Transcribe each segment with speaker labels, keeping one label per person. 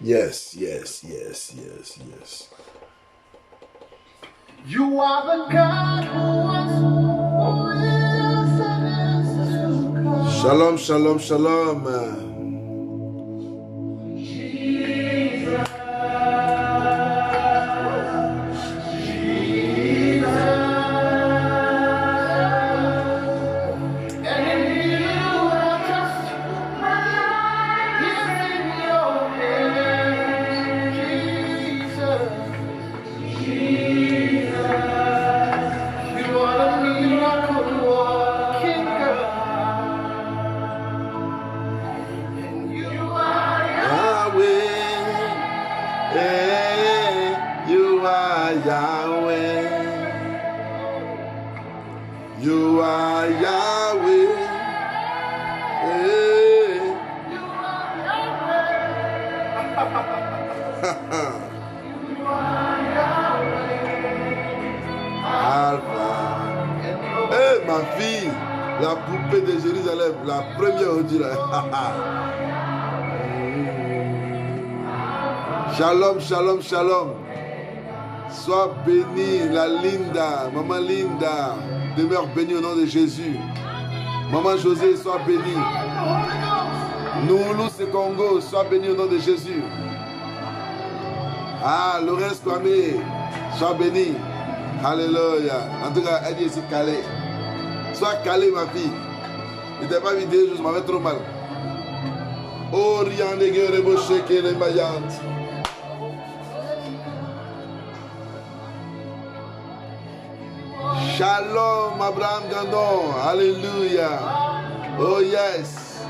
Speaker 1: Yes, yes, yes, yes, yes.
Speaker 2: You are the God who was, who is, and is to come.
Speaker 1: Shalom, shalom, shalom.
Speaker 2: Jesus, and in you I trust. My life is in your hands, Jesus. You are the miracle working God, and you are
Speaker 1: Yahweh, you are Yahweh. You are Yahweh. Alpha. Ma fille, la poupée de Jérusalem, la première aujourd'hui là. Shalom, shalom, shalom. Sois bénie, la Linda, maman Linda, demeure bénie au nom de Jésus. Maman José, sois bénie. Noulou Congo, sois bénie au nom de Jésus. Ah, Laurence Kwame, sois bénie. Alléluia. En tout cas, elle dit ici calé. Sois calé, ma fille. Je n'étais pas vidéo, je m'avais trop mal. Oh, rien de gueule, rebouché, qui est les maillantes. Shalom, Abraham Gandon. Alléluia. Oh, yes.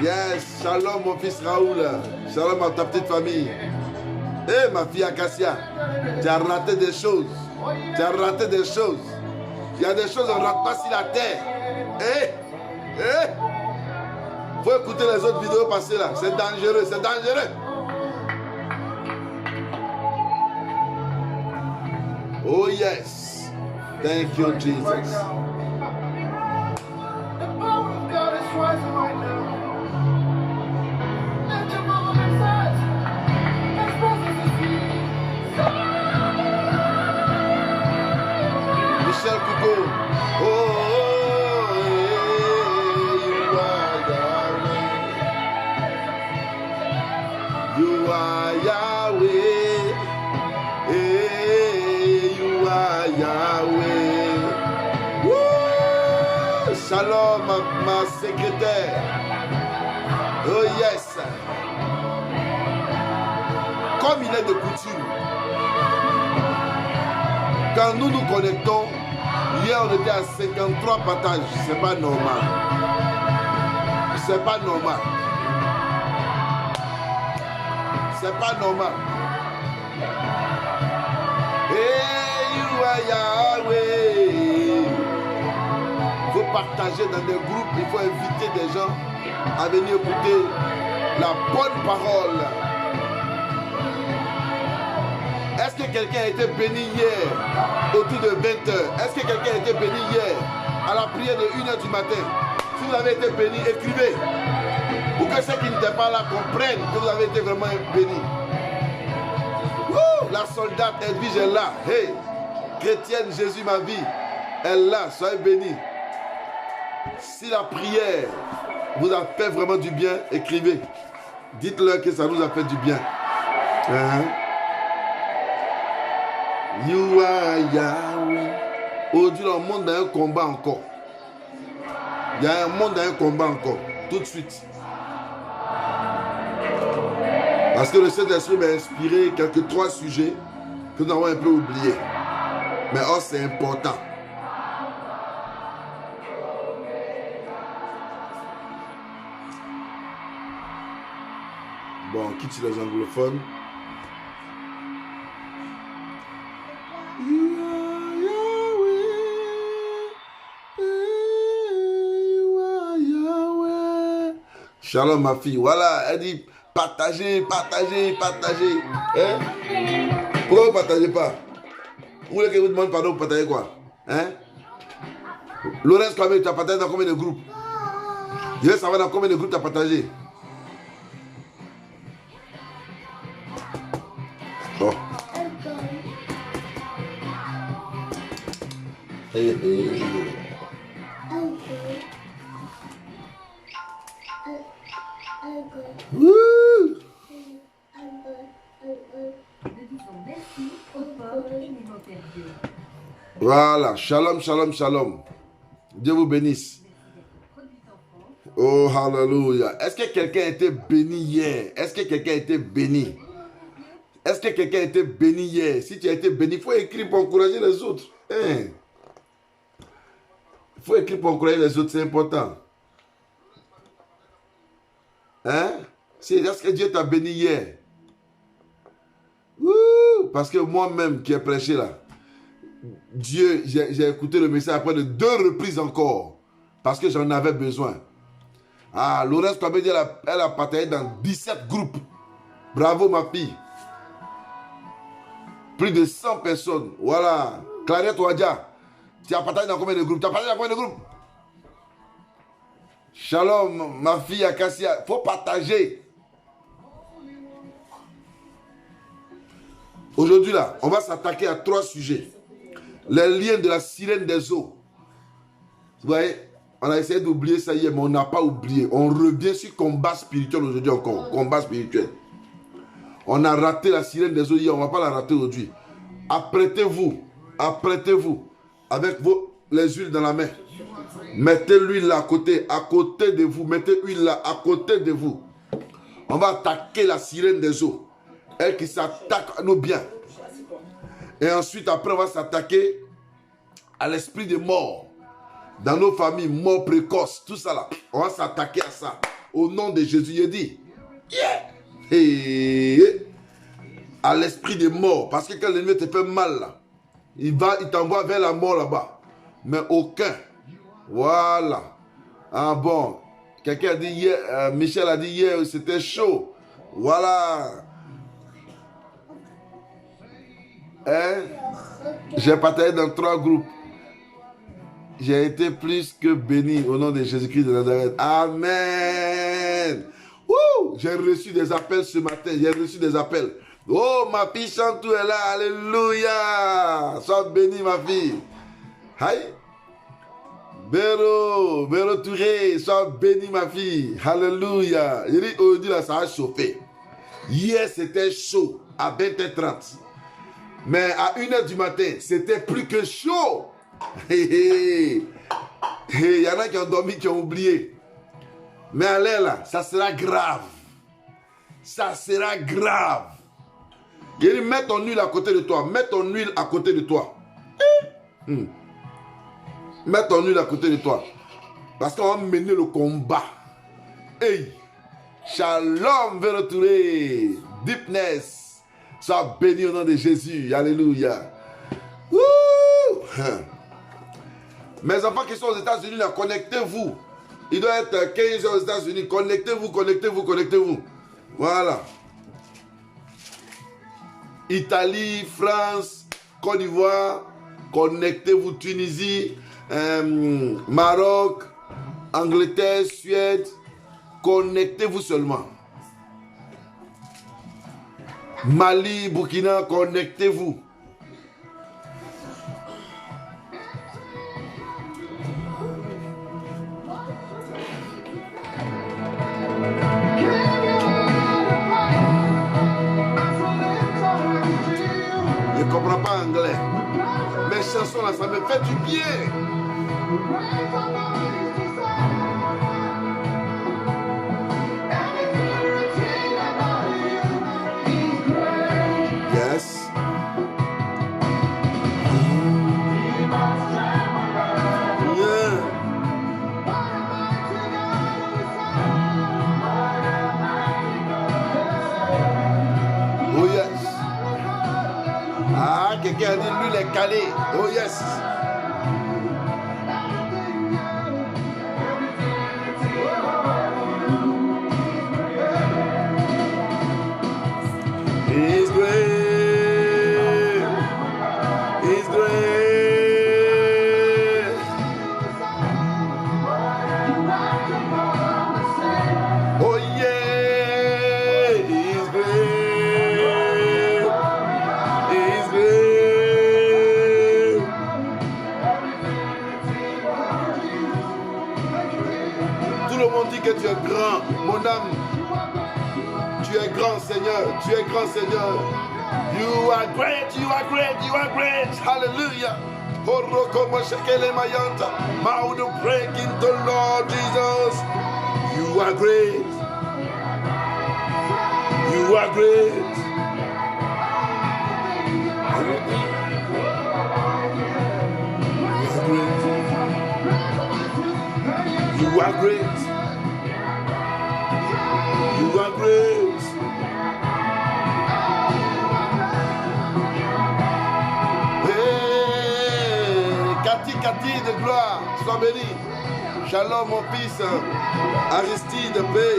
Speaker 1: Yes. Shalom, mon fils Raoul. Shalom à ta petite famille. Eh, ma fille Acacia, tu as raté des choses. Tu as raté des choses. Il y a des choses qu'on ne rate pas sur la terre. Faut écouter les autres vidéos passées là. C'est dangereux, c'est dangereux. Oh yes. Thank you, Jesus.
Speaker 2: the power of God is rising right now. Let your mama inside. His presence is here.
Speaker 1: Michel Coupeau. Oh, you are Yahweh. You are Yahweh. Woo! Shalom, ma secrétaire. Oh yes. Comme il est de coutume, quand nous nous connectons, hier on était à 53 partages. C'est pas normal. C'est pas normal. C'est pas normal. Hey, you are Yahweh. Il faut partager dans des groupes, il faut inviter des gens à venir écouter la bonne parole. Est-ce que quelqu'un a été béni hier autour de 20h? Est-ce que quelqu'un a été béni hier à la prière de 1h du matin? Si vous avez été béni, écrivez. Pour que ceux qui n'étaient pas là comprennent que vous avez été vraiment béni. La soldate Edwige est là. Hey, chrétienne, Jésus ma vie. Elle est là, soyez bénis. Si la prière vous a fait vraiment du bien, écrivez. Dites-leur que ça nous a fait du bien. You are Yahweh. Aujourd'hui, le monde a un combat encore. Il y a un monde à un combat encore. Tout de suite. Parce que le Saint-Esprit m'a inspiré quelques 3 sujets que nous avons un peu oubliés. Mais oh, c'est important. Bon, on quitte les anglophones. Shalom ma fille. Voilà, elle dit partagez, partagez, partagez. Hein? Pourquoi vous ne partagez pas? Vous voulez que vous demande pardon pour partager quoi? Hein? Laurence Kwame, tu as partagé dans combien de groupes? Je veux savoir dans combien de groupes tu as partagé. Wouh. Voilà, shalom, shalom, shalom. Dieu vous bénisse. Oh, hallelujah. Est-ce que quelqu'un a été béni hier? Est-ce que quelqu'un a été béni? Est-ce que quelqu'un a été béni hier? Si tu as été béni, il faut écrire pour encourager les autres. Il faut écrire pour encourager les autres, c'est important. Hein? Est-ce que Dieu t'a béni hier? Ouh, parce que moi-même qui ai prêché là, Dieu, j'ai écouté le message après de 2 reprises encore. Parce que j'en avais besoin. Ah, Laurence Kabedi, elle a partagé dans 17 groupes. Bravo ma fille. Plus de 100 personnes. Voilà. Clariette Ouadja, tu as partagé dans combien de groupes? Tu as partagé dans combien de groupes? Shalom, ma fille Akassia. Il faut partager. Aujourd'hui là, on va s'attaquer à 3 sujets. Les liens de la sirène des eaux. Vous voyez, on a essayé d'oublier ça hier, mais on n'a pas oublié. On revient sur combat spirituel aujourd'hui encore. Combat spirituel. On a raté la sirène des eaux hier, on ne va pas la rater aujourd'hui. Apprêtez-vous, apprêtez-vous avec les huiles dans la main. Mettez l'huile là à côté de vous. Mettez l'huile là à côté de vous. On va attaquer la sirène des eaux. Elle qui s'attaque à nos biens. Et ensuite, après, on va s'attaquer à l'esprit de mort. Dans nos familles, mort précoce, tout ça là. On va s'attaquer à ça. Au nom de Jésus, il dit. Yeah. Et à l'esprit de mort. Parce que quand l'ennemi te fait mal là, il t'envoie vers la mort là-bas. Mais aucun. Voilà. Ah bon. Quelqu'un a dit hier, Michel a dit hier, c'était chaud. Voilà. Hein? J'ai partagé dans 3 groupes. J'ai été plus que béni au nom de Jésus-Christ de Nazareth. Amen. Wouh! J'ai reçu des appels ce matin. J'ai reçu des appels. Oh, ma fille Chantou est là. Alléluia. Sois bénie, ma fille. Aïe. Béro Touré. Sois bénie, ma fille. Alléluia. Il dit, aujourd'hui, là, ça a chauffé. Hier, c'était chaud à 20h30. Mais à 1h du matin, c'était plus que chaud. Il y en a qui ont dormi, qui ont oublié. Mais allez là, ça sera grave. Ça sera grave. Il dit, mets ton huile à côté de toi. Mets ton huile à côté de toi. Mets ton huile à côté de toi. Parce qu'on va mener le combat. Hey. Shalom, Vérotouré. Deepness. Sois béni au nom de Jésus. Alléluia. Wouh! Mes enfants qui sont aux États-Unis, là, connectez-vous. Il doit être 15 heures aux États-Unis. Connectez-vous, connectez-vous, connectez-vous. Voilà. Italie, France, Côte d'Ivoire. Connectez-vous. Tunisie, Maroc, Angleterre, Suède. Connectez-vous seulement. Mali, Burkina, connectez-vous. Je ne comprends pas anglais. Mes chansons là, ça me fait du bien. Yes. Oh yes. Ah, quelqu'un a dit l'huile est calée. Oh yes. He's great. He's great. Oh yeah. He's great. He's great. Tout le monde dit que tu es grand, mon âme. Tu es grand, Seigneur. Tu es grand, Seigneur. You are great, you are great, you are great. Hallelujah. Mouth breaking the Lord Jesus. You are great. You are great. You are great. You are great. Cathy de gloire, sois béni. Shalom mon fils, Aristide, paix.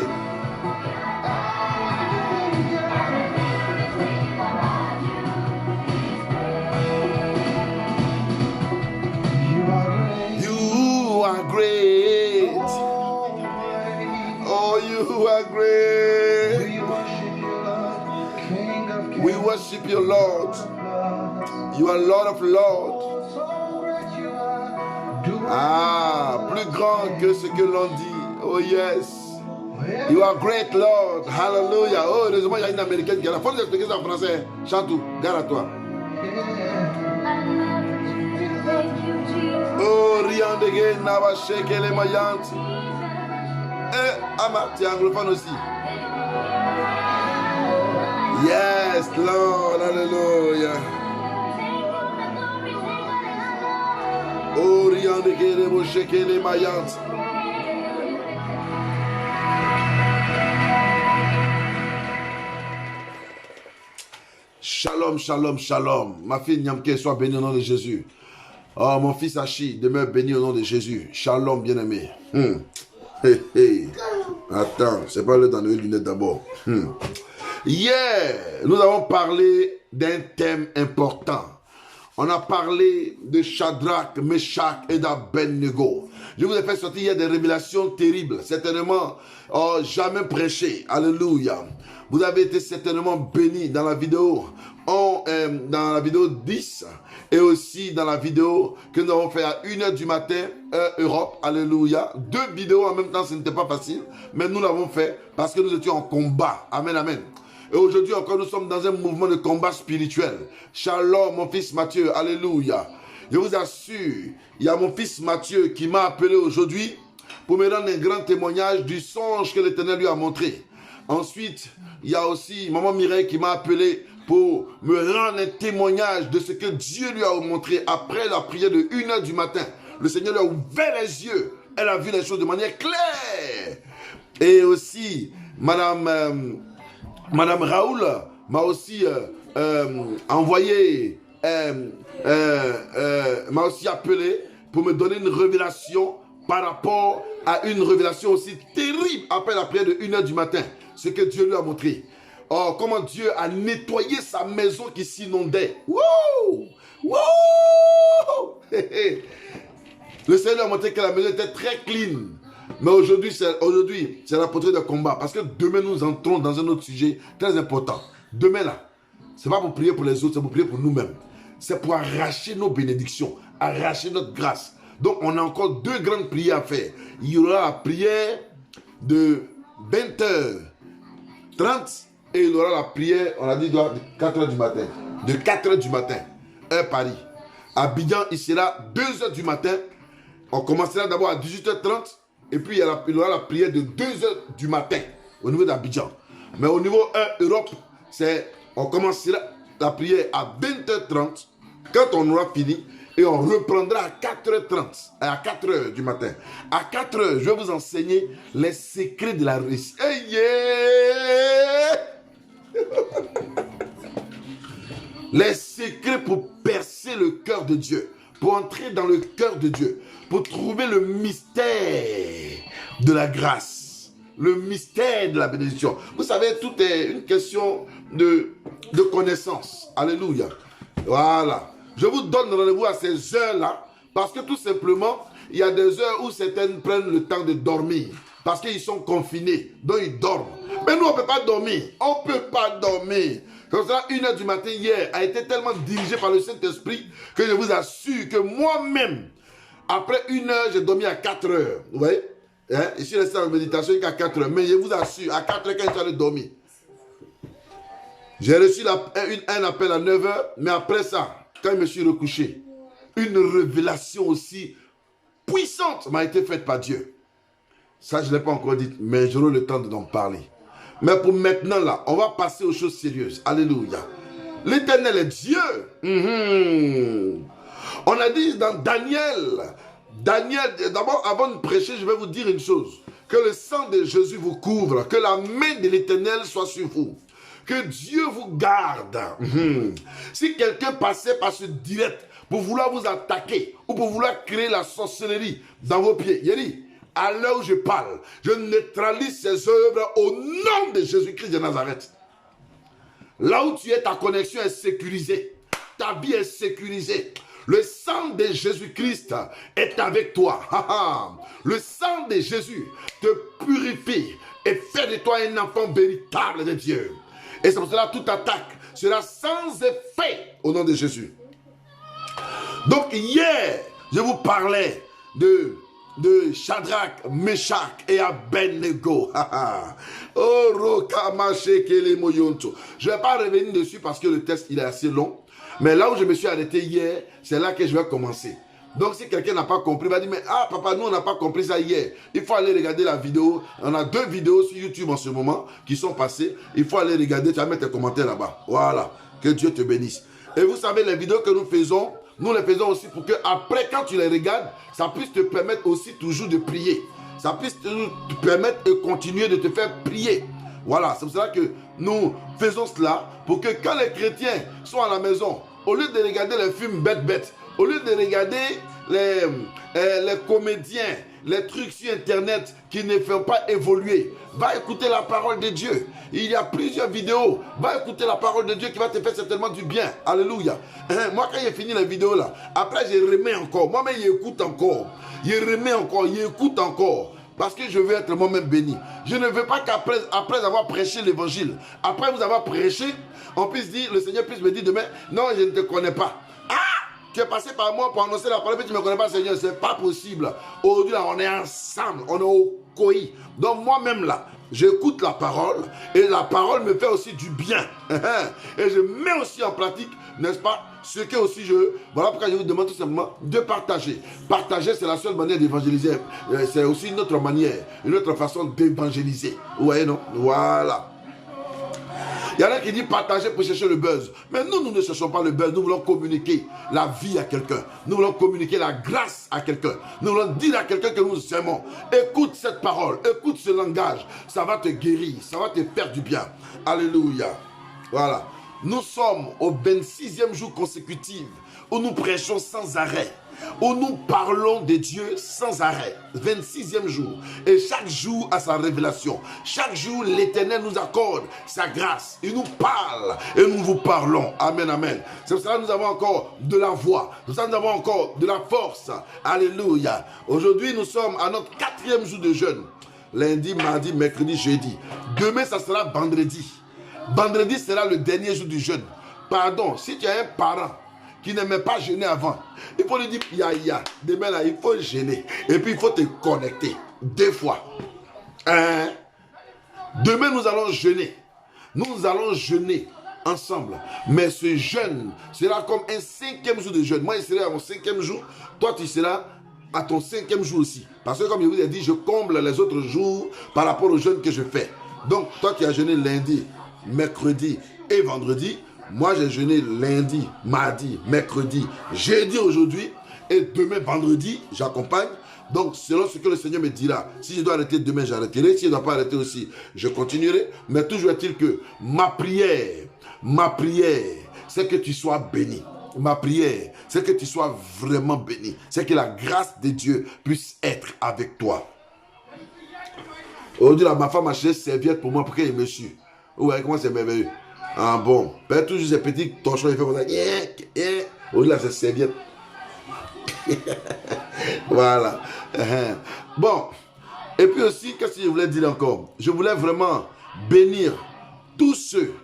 Speaker 1: You are great. Oh, you are great. We worship you, Lord. You are Lord of Lords. Ah, plus grand que ce que l'on dit. Oh yes. You are great, Lord. Hallelujah. Oh, heureusement, il y a une américaine qui est là. Faut nous expliquer ça en français. Chantou, gare à toi. Oh, Rian de Gay, Nava Sheke, les Mayantes. Ama, tu es anglophone aussi. Yes, Lord. Hallelujah. Oh, Rian de Gay, les Sheke, les Mayantes. Shalom, shalom, shalom. Ma fille Nyamke, sois bénie au nom de Jésus. Oh, mon fils Hachi, demeure béni au nom de Jésus. Shalom, bien-aimé. Hey, hey. Attends, c'est pas l'heure d'enlever les lunettes d'abord. Yeah, nous avons parlé d'un thème important. On a parlé de Shadrach, Meshach et d'Abednego. Je vous ai fait sortir hier des révélations terribles, certainement jamais prêchées. Alléluia. Vous avez été certainement bénis dans la vidéo, dans la vidéo 10 et aussi dans la vidéo que nous avons fait à 1h du matin, Europe. Alléluia. 2 vidéos en même temps, ce n'était pas facile, mais nous l'avons fait parce que nous étions en combat. Amen, amen. Et aujourd'hui encore, nous sommes dans un mouvement de combat spirituel. Shalom, mon fils Matthieu. Alléluia. Je vous assure, il y a mon fils Matthieu qui m'a appelé aujourd'hui pour me rendre un grand témoignage du songe que l'Éternel lui a montré. Ensuite, il y a aussi maman Mireille qui m'a appelé pour me rendre un témoignage de ce que Dieu lui a montré après la prière de 1h du matin. Le Seigneur lui a ouvert les yeux. Elle a vu les choses de manière claire. Et aussi, Madame Raoul m'a aussi envoyé, m'a aussi appelé pour me donner une révélation par rapport à une révélation aussi terrible après la prière de 1h du matin. Ce que Dieu lui a montré. Oh, comment Dieu a nettoyé sa maison qui s'inondait. Wouh! Wouh! Le Seigneur a montré que la maison était très clean. Mais aujourd'hui, c'est la portée de combat. Parce que demain, nous entrons dans un autre sujet très important. Demain, là, ce n'est pas pour prier pour les autres, c'est pour prier pour nous-mêmes. C'est pour arracher nos bénédictions, arracher notre grâce. Donc, on a encore 2 grandes prières à faire. Il y aura la prière de 20h30 et il y aura la prière, on a dit, de 4h du matin. De 4h du matin, heure Paris. À Abidjan, il sera 2h du matin. On commencera d'abord à 18h30 et puis il y aura la prière de 2h du matin au niveau d'Abidjan. Mais au niveau Europe, on commencera la prière à 20h30 quand on aura fini et on reprendra à 4h30, à 4h du matin. À 4h, je vais vous enseigner les secrets de la réussite. Hey, yeah! Les secrets pour percer le cœur de Dieu, pour entrer dans le cœur de Dieu, pour trouver le mystère de la grâce, le mystère de la bénédiction. Vous savez, tout est une question de connaissance. Alléluia. Voilà. Je vous donne rendez-vous à ces heures-là, parce que tout simplement, il y a des heures où certaines prennent le temps de dormir, parce qu'ils sont confinés, donc ils dorment. Mais nous, on ne peut pas dormir. On ne peut pas dormir. Comme ça, 1h du matin hier a été tellement dirigé par le Saint-Esprit que je vous assure que moi-même, après 1h, j'ai dormi à 4h. Vous voyez? Hein? Je suis resté en méditation jusqu'à 4h. Mais je vous assure, à 4h, quand je suis allé dormir, J'ai reçu un appel à 9 h, mais après ça, quand je me suis recouché, une révélation aussi puissante m'a été faite par Dieu. Ça, je ne l'ai pas encore dit, mais j'aurai le temps d'en parler. Mais pour maintenant, là, on va passer aux choses sérieuses. Alléluia. L'Éternel est Dieu. On a dit dans Daniel, d'abord, avant de prêcher, je vais vous dire une chose. Que le sang de Jésus vous couvre, que la main de l'Éternel soit sur vous. Que Dieu vous garde. Si quelqu'un passait par ce direct pour vouloir vous attaquer ou pour vouloir créer la sorcellerie dans vos pieds, il dit, à l'heure où je parle, je neutralise ses œuvres au nom de Jésus-Christ de Nazareth. Là où tu es, ta connexion est sécurisée. Ta vie est sécurisée. Le sang de Jésus-Christ est avec toi. Le sang de Jésus te purifie et fait de toi un enfant véritable de Dieu. Et c'est pour cela que toute attaque sera sans effet au nom de Jésus. Donc hier, je vous parlais de Shadrach, Meshach et Abednego. Oh, je ne vais pas revenir dessus parce que le texte il est assez long. Mais là où je me suis arrêté hier, c'est là que je vais commencer. Donc si quelqu'un n'a pas compris, il va dire, mais ah papa, nous on n'a pas compris ça hier. Il faut aller regarder la vidéo. On a 2 vidéos sur YouTube en ce moment qui sont passées. Il faut aller regarder, tu vas mettre tes commentaires là-bas. Voilà, que Dieu te bénisse. Et vous savez, les vidéos que nous faisons, nous les faisons aussi pour que après, quand tu les regardes, ça puisse te permettre aussi toujours de prier. Ça puisse te permettre de continuer de te faire prier. Voilà, c'est pour cela que nous faisons cela, pour que quand les chrétiens sont à la maison, au lieu de regarder les films bêtes, au lieu de regarder les comédiens, les trucs sur Internet qui ne font pas évoluer, va écouter la parole de Dieu. Il y a plusieurs vidéos. Va écouter la parole de Dieu qui va te faire certainement du bien. Alléluia. Moi, quand j'ai fini la vidéo là, après, je remets encore. Moi-même, j'écoute encore. Je remets encore, j'écoute encore. Parce que je veux être moi-même béni. Je ne veux pas qu'après avoir prêché l'évangile, après vous avoir prêché, on puisse dire, le Seigneur puisse me dire demain, non, je ne te connais pas. Ah! Tu es passé par moi pour annoncer la parole, mais tu ne me connais pas, Seigneur. Ce n'est pas possible. Aujourd'hui, là, on est ensemble. On est au COI. Donc, moi-même, là, j'écoute la parole. Et la parole me fait aussi du bien. Et je mets aussi en pratique, n'est-ce pas, ce que aussi je... Voilà pourquoi je vous demande tout simplement de partager. Partager, c'est la seule manière d'évangéliser. C'est aussi une autre manière, une autre façon d'évangéliser. Vous voyez, non? Voilà. Il y en a qui disent partager pour chercher le buzz. Mais nous ne cherchons pas le buzz. Nous voulons communiquer la vie à quelqu'un. Nous voulons communiquer la grâce à quelqu'un. Nous voulons dire à quelqu'un que nous aimons. Écoute cette parole. Écoute ce langage. Ça va te guérir. Ça va te faire du bien. Alléluia. Voilà. Nous sommes au 26e jour consécutif où nous prêchons sans arrêt, où nous parlons de Dieu sans arrêt. 26e jour. Et chaque jour a sa révélation. Chaque jour, l'Éternel nous accorde sa grâce. Il nous parle et nous vous parlons. Amen, amen. C'est pour ça que nous avons encore de la voix. C'est pour ça que nous avons encore de la force. Alléluia. Aujourd'hui, nous sommes à notre 4e jour de jeûne. Lundi, mardi, mercredi, jeudi. Demain, ça sera vendredi. Vendredi sera le dernier jour du jeûne. Pardon, si tu as un parent qui n'aimait pas jeûner avant, il faut lui dire, demain là, il faut jeûner. Et puis il faut te connecter 2 fois. Demain, nous allons jeûner. Nous allons jeûner ensemble. Mais ce jeûne sera comme un 5e jour de jeûne. Moi, je serai à mon 5e jour. Toi, tu seras à ton 5e jour aussi. Parce que comme je vous ai dit, je comble les autres jours par rapport au jeûne que je fais. Donc, toi qui as jeûné lundi, mercredi et vendredi, moi j'ai jeûné lundi, mardi, mercredi, jeudi aujourd'hui et demain vendredi, j'accompagne. Donc selon ce que le Seigneur me dira, si je dois arrêter demain, j'arrêterai. Si je ne dois pas arrêter aussi, je continuerai. Mais toujours est-il que ma prière, c'est que tu sois béni. Ma prière, c'est que tu sois vraiment béni. C'est que la grâce de Dieu puisse être avec toi. Aujourd'hui, ma femme a acheté serviette pour moi pour qu'elle me suive. Ouais, comment c'est merveilleux. Ah bon. Peut-être toujours ces petits torchons, il fait comme ça. Aujourd'hui, là, c'est serviette. Voilà. Bon. Et puis aussi, qu'est-ce que je voulais dire encore? Je voulais vraiment bénir tous ceux.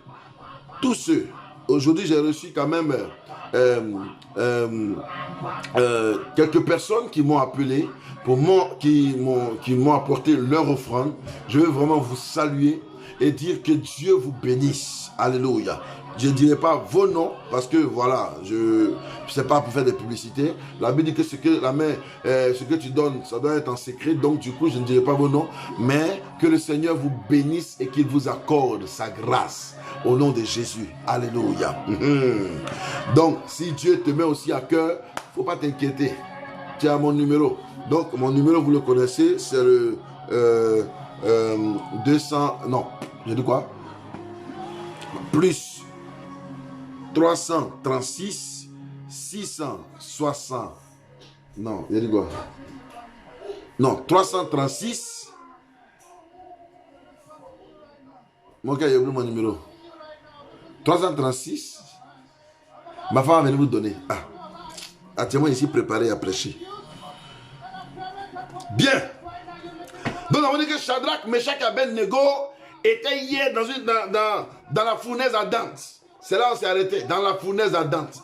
Speaker 1: Aujourd'hui, j'ai reçu quand même quelques personnes qui m'ont appelé, qui m'ont apporté leur offrande. Je veux vraiment vous saluer et dire que Dieu vous bénisse. Alléluia. Je ne dirai pas vos noms parce que voilà, je sais pas pour faire des publicités. La Bible dit que ce que tu donnes, ça doit être en secret. Donc du coup, je ne dirai pas vos noms, mais que le Seigneur vous bénisse et qu'il vous accorde sa grâce au nom de Jésus. Alléluia. Donc, si Dieu te met aussi à cœur, faut pas t'inquiéter. Tu as mon numéro. Donc, mon numéro, vous le connaissez, c'est le 200. Non, j'ai dit quoi? Plus 336 660. Non, il a dit quoi? Non, 336. Mon gars, il a oublié mon numéro. 336. Ma femme va venir vous donner. Tiens-moi ici préparé à prêcher. Bien. Donc, on dit que Shadrach, Meshach et Abednego étaient hier dans la fournaise ardente. C'est là où on s'est arrêté, dans la fournaise ardente.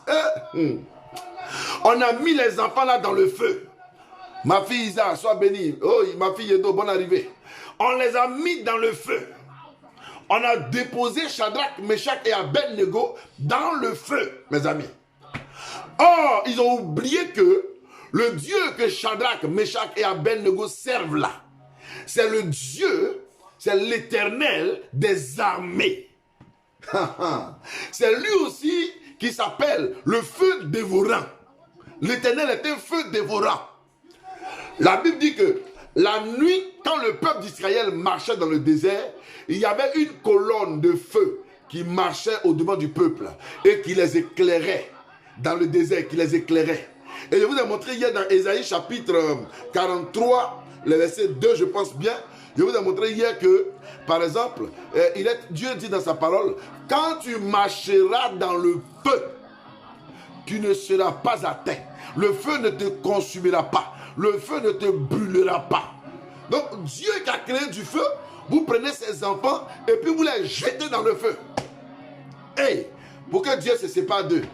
Speaker 1: On a mis les enfants là dans le feu. Ma fille Isa, sois bénie. Oh, ma fille Yedo, bonne arrivée. On les a mis dans le feu. On a déposé Shadrach, Meshach et Abednego dans le feu, mes amis. Or, ils ont oublié que le Dieu que Shadrach, Meshach et Abednego servent là, c'est le Dieu, c'est l'Éternel des armées. C'est lui aussi qui s'appelle le feu dévorant. L'Éternel est un feu dévorant. La Bible dit que la nuit, quand le peuple d'Israël marchait dans le désert, il y avait une colonne de feu qui marchait au-devant du peuple et qui les éclairait dans le désert, qui les éclairait. Et je vous ai montré hier dans Ésaïe chapitre 43, le verset 2, je pense bien. Je vous ai montré hier que, par exemple, Dieu dit dans sa parole, quand tu marcheras dans le feu, tu ne seras pas atteint. Le feu ne te consumera pas. Le feu ne te brûlera pas. Donc, Dieu qui a créé du feu, vous prenez ses enfants et puis vous les jetez dans le feu. Hey, pour que Dieu se sépare d'eux.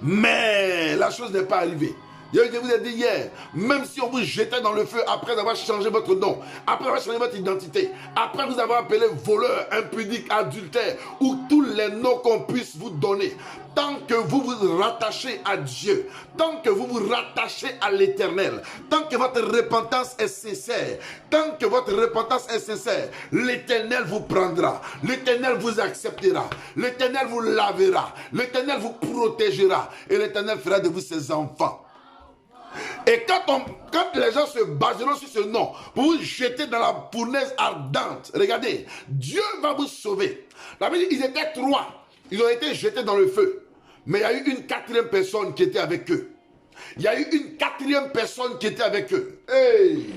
Speaker 1: Mais la chose n'est pas arrivée. Je vous ai dit hier, même si on vous jetait dans le feu après avoir changé votre nom, après avoir changé votre identité, après vous avoir appelé voleur, impudique, adultère, ou tous les noms qu'on puisse vous donner, tant que vous vous rattachez à Dieu, tant que vous vous rattachez à l'Éternel, tant que votre repentance est sincère, l'Éternel vous prendra, l'Éternel vous acceptera, l'Éternel vous lavera, l'Éternel vous protégera, et l'Éternel fera de vous ses enfants. Et quand les gens se baseront sur ce nom pour vous jeter dans la fournaise ardente, regardez, Dieu va vous sauver. La Bible dit, ils étaient 3, ils ont été jetés dans le feu. Mais il y a eu une 4e personne qui était avec eux. Il y a eu une 4e personne qui était avec eux. Hey!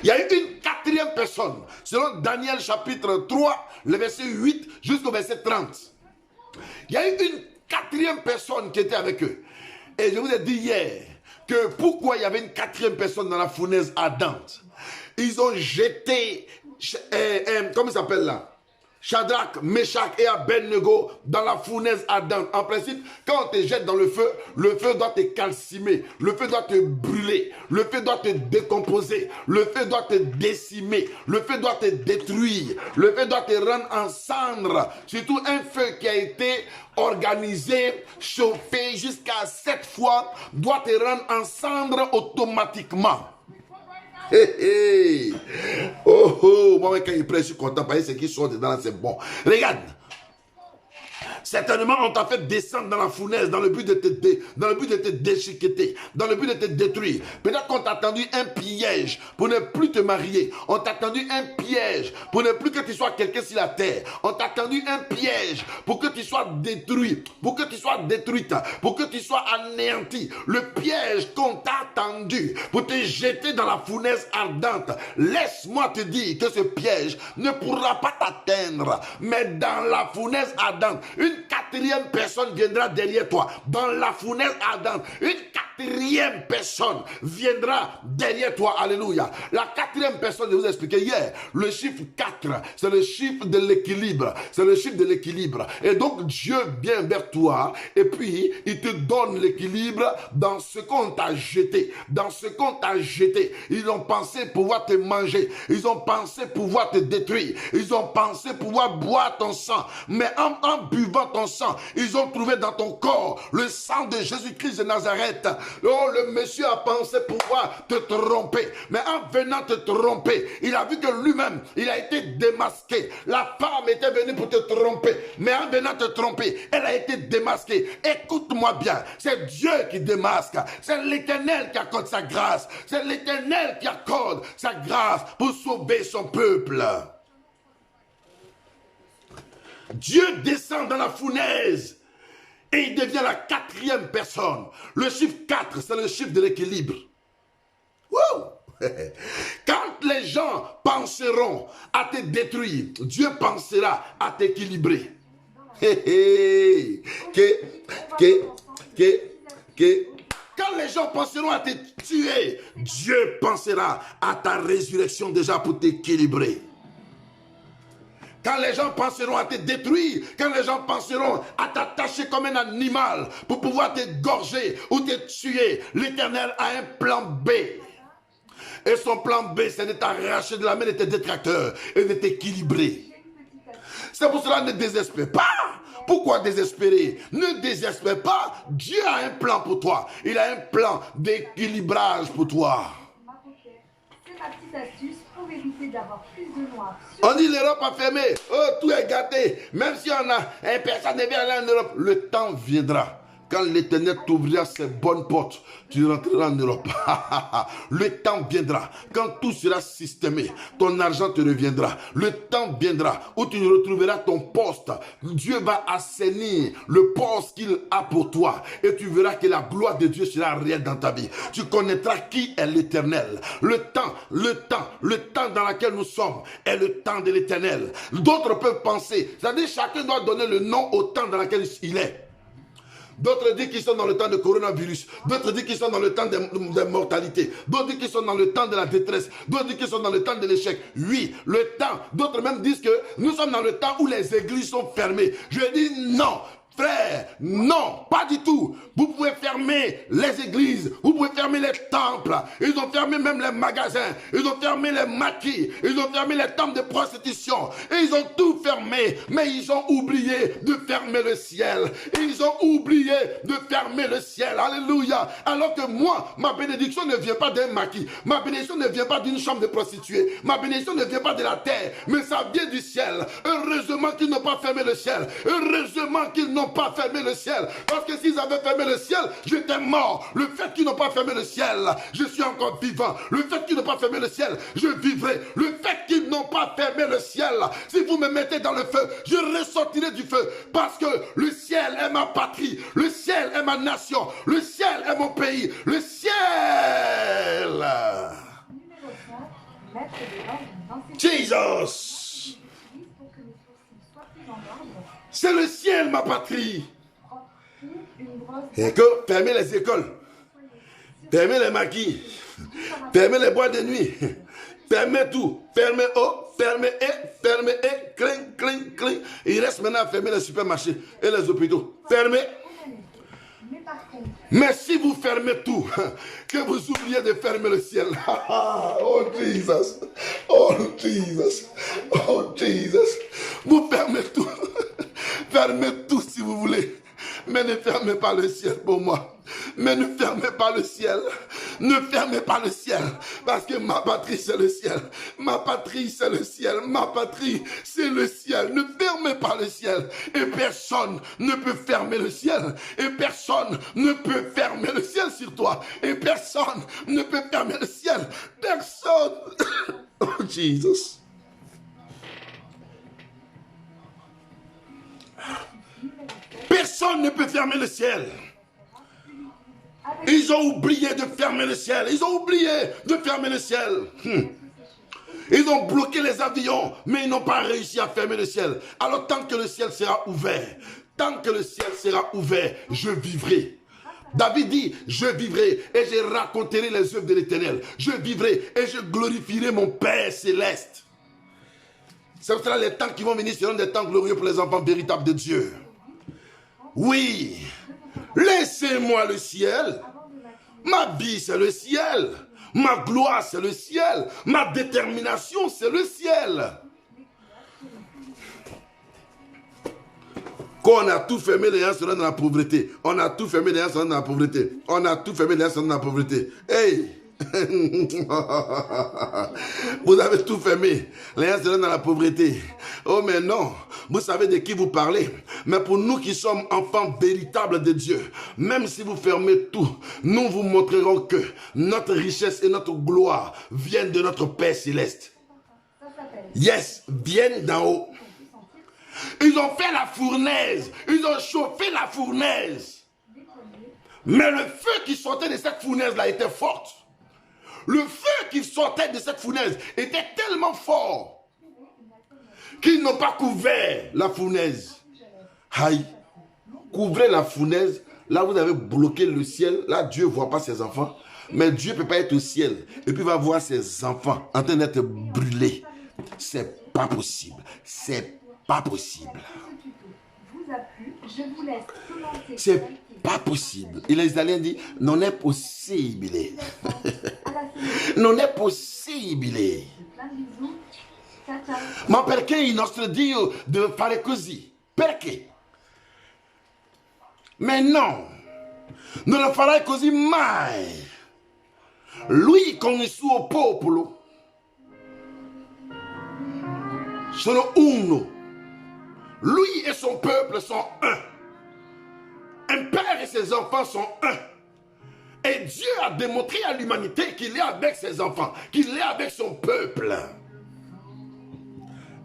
Speaker 1: Il y a eu une 4e personne, selon Daniel chapitre 3, le verset 8 jusqu'au verset 30. Il y a eu une 4e personne qui était avec eux. Et je vous ai dit hier que pourquoi il y avait une 4e personne dans la fournaise ardente. Ils ont jeté, comment il s'appelle là? Shadrach, Meshach et Abednego dans la fournaise ardente. En principe, quand on te jette dans le feu doit te calcimer, le feu doit te brûler, le feu doit te décomposer, le feu doit te décimer, le feu doit te détruire, le feu doit te rendre en cendres. Surtout un feu qui a été organisé, chauffé jusqu'à 7 fois, doit te rendre en cendres automatiquement. Hey, hey. Oh, moi quand il prêche, je suis content parce que ce qui sort dedans, c'est bon. Regarde. Certainement, on t'a fait descendre dans la fournaise dans le but de te déchiqueter, dans le but de te détruire. Peut-être qu'on t'a tendu un piège pour ne plus te marier. On t'a tendu un piège pour ne plus que tu sois quelqu'un sur la terre. On t'a tendu un piège pour que tu sois détruit, pour que tu sois détruite, pour que tu sois anéanti. Le piège qu'on t'a tendu pour te jeter dans la fournaise ardente. Laisse-moi te dire que ce piège ne pourra pas t'atteindre. Mais dans la fournaise ardente, une 4e personne viendra derrière toi. Dans la fournaise ardente, une quatrième personne viendra derrière toi. Alléluia. La quatrième personne, je vous ai expliqué hier, le chiffre 4, c'est le chiffre de l'équilibre. C'est le chiffre de l'équilibre. Et donc, Dieu vient vers toi et puis il te donne l'équilibre dans ce qu'on t'a jeté. Dans ce qu'on t'a jeté. Ils ont pensé pouvoir te manger. Ils ont pensé pouvoir te détruire. Ils ont pensé pouvoir boire ton sang. Mais en buvant ton sang, ils ont trouvé dans ton corps le sang de Jésus-Christ de Nazareth. Oh, le monsieur a pensé pouvoir te tromper. Mais en venant te tromper, il a vu que lui-même, il a été démasqué. La femme était venue pour te tromper. Mais en venant te tromper, elle a été démasquée. Écoute-moi bien, c'est Dieu qui démasque. C'est l'Éternel qui accorde sa grâce. C'est l'Éternel qui accorde sa grâce pour sauver son peuple. Dieu descend dans la fournaise et il devient la quatrième personne. Le chiffre 4, c'est le chiffre de l'équilibre. Wow! Quand les gens penseront à te détruire, Dieu pensera à t'équilibrer. Quand les gens penseront à te tuer, Dieu pensera à ta résurrection déjà pour t'équilibrer. Quand les gens penseront à te détruire, quand les gens penseront à t'attacher comme un animal pour pouvoir t'égorger ou te tuer, l'Éternel a un plan B. Et son plan B, c'est de t'arracher de la main de tes détracteurs et de t'équilibrer. C'est pour cela, ne désespère pas. Pourquoi désespérer? Ne désespère pas. Dieu a un plan pour toi. Il a un plan d'équilibrage pour toi.
Speaker 3: C'est ma petite astuce pour éviter d'avoir plus de noirs.
Speaker 1: On dit l'Europe a fermé. Oh, tout est gâté. Même si on a un personne ne vient aller en Europe, le temps viendra. Quand l'Éternel t'ouvrira ses bonnes portes, tu rentreras en Europe. Le temps viendra. Quand tout sera systémé, ton argent te reviendra. Le temps viendra où tu retrouveras ton poste. Dieu va assainir le poste qu'il a pour toi. Et tu verras que la gloire de Dieu sera réelle dans ta vie. Tu connaîtras qui est l'Éternel. Le temps dans lequel nous sommes est le temps de l'Éternel. D'autres peuvent penser, c'est-à-dire chacun doit donner le nom au temps dans lequel il est. D'autres disent qu'ils sont dans le temps de coronavirus. D'autres disent qu'ils sont dans le temps de mortalité. D'autres disent qu'ils sont dans le temps de la détresse. D'autres disent qu'ils sont dans le temps de l'échec. Oui, le temps. D'autres même disent que nous sommes dans le temps où les églises sont fermées. Je dis non. Frère, non, pas du tout. Vous pouvez fermer les églises, vous pouvez fermer les temples. Ils ont fermé même les magasins, ils ont fermé les maquis, ils ont fermé les temples de prostitution. Et ils ont tout fermé, mais ils ont oublié de fermer le ciel. Ils ont oublié de fermer le ciel. Alléluia. Alors que moi, ma bénédiction ne vient pas d'un maquis. Ma bénédiction ne vient pas d'une chambre de prostituée. Ma bénédiction ne vient pas de la terre, mais ça vient du ciel. Heureusement qu'ils n'ont pas fermé le ciel. Heureusement qu'ils n'ont pas fermé le ciel. Parce que s'ils avaient fermé le ciel, j'étais mort. Le fait qu'ils n'ont pas fermé le ciel, je suis encore vivant. Le fait qu'ils n'ont pas fermé le ciel, je vivrai. Le fait qu'ils n'ont pas fermé le ciel, si vous me mettez dans le feu, je ressortirai du feu. Parce que le ciel est ma patrie. Le ciel est ma nation. Le ciel est mon pays. Le ciel.
Speaker 3: Numéro 5, mettre de l'ordre dans ses
Speaker 1: Jesus.
Speaker 3: pour que les sourcils soient plus en ordre.
Speaker 1: C'est le ciel, ma patrie.
Speaker 3: Une brosse
Speaker 1: Et que fermez les écoles, fermez les maquis, fermez les boîtes de nuit, fermez tout, fermez cling, cling, cling. Il reste maintenant à fermer les supermarchés et les hôpitaux. Fermez.
Speaker 3: mais par contre,
Speaker 1: Mais si vous fermez tout, que vous oubliez de fermer le ciel. Oh Jesus, oh Jesus, oh Jesus. Vous fermez tout. Fermez tout si vous voulez. Mais ne fermez pas le ciel pour moi. Mais ne fermez pas le ciel. Ne fermez pas le ciel. Parce que ma patrie, c'est le ciel. Ma patrie, c'est le ciel. Ma patrie, c'est le ciel. Ne fermez pas le ciel. Et personne ne peut fermer le ciel. Et personne ne peut fermer le ciel sur toi. Et personne ne peut fermer le ciel. Personne. Oh, Jesus. Personne ne peut fermer le ciel. Ils ont oublié de fermer le ciel. Ils ont oublié de fermer le ciel. Ils ont bloqué les avions, mais ils n'ont pas réussi à fermer le ciel. Alors tant que le ciel sera ouvert, je vivrai. David dit, je vivrai et je raconterai les œuvres de l'Éternel. Je vivrai et je glorifierai mon Père céleste. C'est pour cela que les temps qui vont venir seront des temps glorieux pour les enfants véritables de Dieu. Oui, laissez-moi le ciel. Ma vie, c'est le ciel. Ma gloire, c'est le ciel. Ma détermination, c'est le ciel. Quand on a tout fermé, les gens seront dans la pauvreté. On a tout fermé, les gens seront dans la pauvreté. On a tout fermé, les gens seront dans la pauvreté. Hey! Vous avez tout fermé, les gens seront dans la pauvreté. Oh mais non, vous savez de qui vous parlez. Mais pour nous qui sommes enfants véritables de Dieu, même si vous fermez tout, nous vous montrerons que notre richesse et notre gloire viennent de notre Père céleste. Yes, viennent d'en haut. Ils ont fait la fournaise, ils ont chauffé la fournaise. Mais le feu qui sortait de cette fournaise-là était fort. Le feu qui sortait de cette fournaise était tellement fort qu'ils n'ont pas couvert la fournaise. Aïe, couvrez la fournaise. Là, vous avez bloqué le ciel. Là, Dieu ne voit pas ses enfants. Mais Dieu ne peut pas être au ciel. Et puis, il va voir ses enfants en train d'être brûlés. C'est pas possible. C'est pas possible. C'est pas possible. Et les Italiens disent, non è possibile. Non è possibile. Ma perché il nostro Dio deve fare così? Perché? Ma no, non lo farai così mai. Lui con il suo popolo sono uno. Lui et son peuple sont un. Un père et ses enfants sont un. Et Dieu a démontré à l'humanité qu'il est avec ses enfants, qu'il est avec son peuple.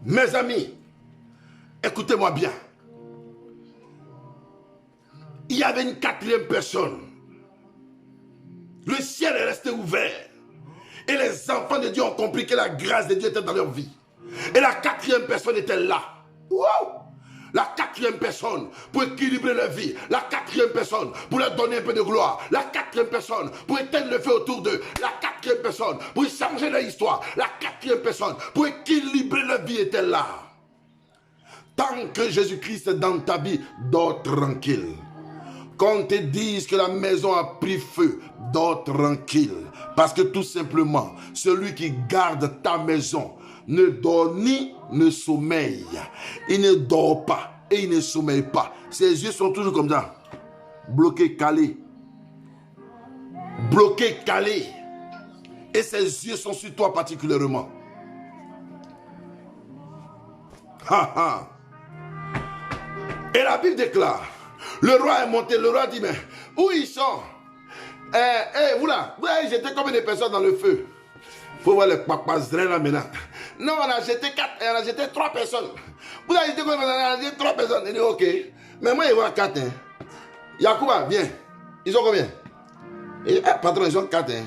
Speaker 1: Mes amis, écoutez-moi bien. Il y avait une quatrième personne. Le ciel est resté ouvert. Et les enfants de Dieu ont compris que la grâce de Dieu était dans leur vie. Et la quatrième personne était là. Wow! La quatrième personne pour équilibrer leur vie. La quatrième personne pour leur donner un peu de gloire. La quatrième personne pour éteindre le feu autour d'eux. La quatrième personne pour changer leur histoire. La quatrième personne pour équilibrer leur vie était là. Tant que Jésus-Christ est dans ta vie, dors tranquille. Quand on te dise que la maison a pris feu, dors tranquille. Parce que tout simplement, celui qui garde ta maison ne dort ni ne sommeille. Il ne dort pas et il ne sommeille pas. Ses yeux sont toujours comme ça. Bloqués, calés. Bloqués, calés. Et ses yeux sont sur toi particulièrement. Ha ha. Et la Bible déclare, le roi est monté, le roi dit, mais où ils sont? Vous là, vous avez jeté combien de personnes dans le feu? Il faut voir les papas là maintenant. Non, on a jeté 3 personnes. Vous avez jeté combien? On a jeté 3 personnes. Il dit, ok. Mais moi, il vois 4. Hein. Yacouba, viens. Ils ont combien? Et, patron, ils ont 4. Hein.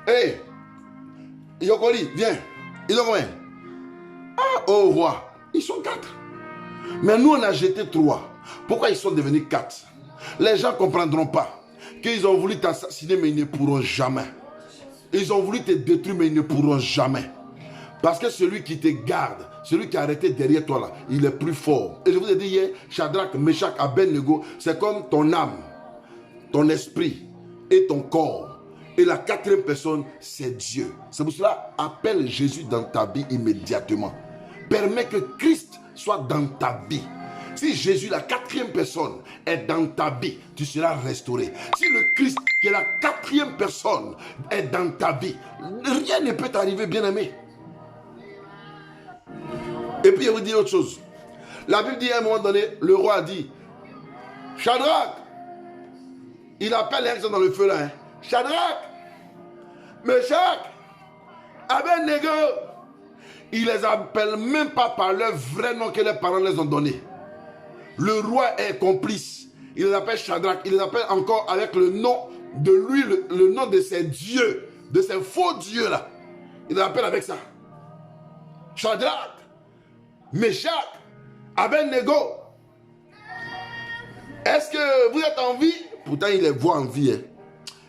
Speaker 1: Hey, Yokoli, viens. Ils ont combien? Ah, oh roi, ils sont 4. Mais nous, on a jeté 3. Pourquoi ils sont devenus 4? Les gens ne comprendront pas qu'ils ont voulu t'assassiner, mais ils ne pourront jamais. Ils ont voulu te détruire, mais ils ne pourront jamais. Parce que celui qui te garde, celui qui a arrêté derrière toi là, il est plus fort. Et je vous ai dit hier, Shadrach, Meshach, Abednego, c'est comme ton âme, ton esprit et ton corps. Et la quatrième personne, c'est Dieu. C'est pour cela, appelle Jésus dans ta vie immédiatement. Permets que Christ soit dans ta vie. Si Jésus, la quatrième personne, est dans ta vie, tu seras restauré. Si le Christ, qui est la quatrième personne, est dans ta vie, rien ne peut t'arriver, bien-aimé. Et puis, je vous dis autre chose. La Bible dit à un moment donné, le roi a dit, Shadrach, il appelle les gens dans le feu là. Hein. Shadrach, Meshach, Abednego. Il les appelle même pas par leur vrai nom que les parents les ont donné. Le roi est complice. Il les appelle Shadrach. Il les appelle encore avec le nom de lui, le nom de ses dieux, de ces faux dieux là. Il les appelle avec ça. Shadrach, Meshach, Abednego. Est-ce que vous êtes en vie pourtant il les voit en vie. Hein.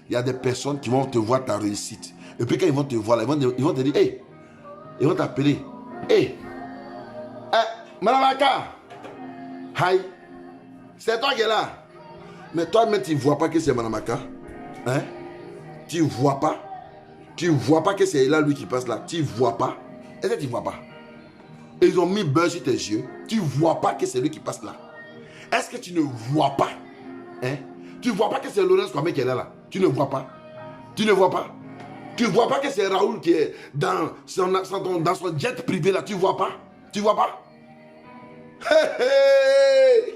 Speaker 1: Il y a des personnes qui vont te voir ta réussite. Et puis quand ils vont te voir, là, ils vont te dire, hey, ils vont t'appeler, hey, Manamaka, hi, c'est toi qui es là. Mais toi-même, tu ne vois pas que c'est Manamaka. Hein? Tu ne vois pas. Tu ne vois pas que c'est là lui qui passe là. Tu ne vois pas. Est-ce que tu ne vois pas? Et ils ont mis beurre sur tes yeux. Tu ne vois pas que c'est lui qui passe là. Est-ce que tu ne vois pas? Hein? Tu ne vois pas que c'est Laurence Kwame qui est là, là. Tu ne vois pas. Tu ne vois pas. Tu ne vois pas que c'est Raoul qui est dans son jet privé là. Tu ne vois pas. Tu ne vois pas. Hey, hey.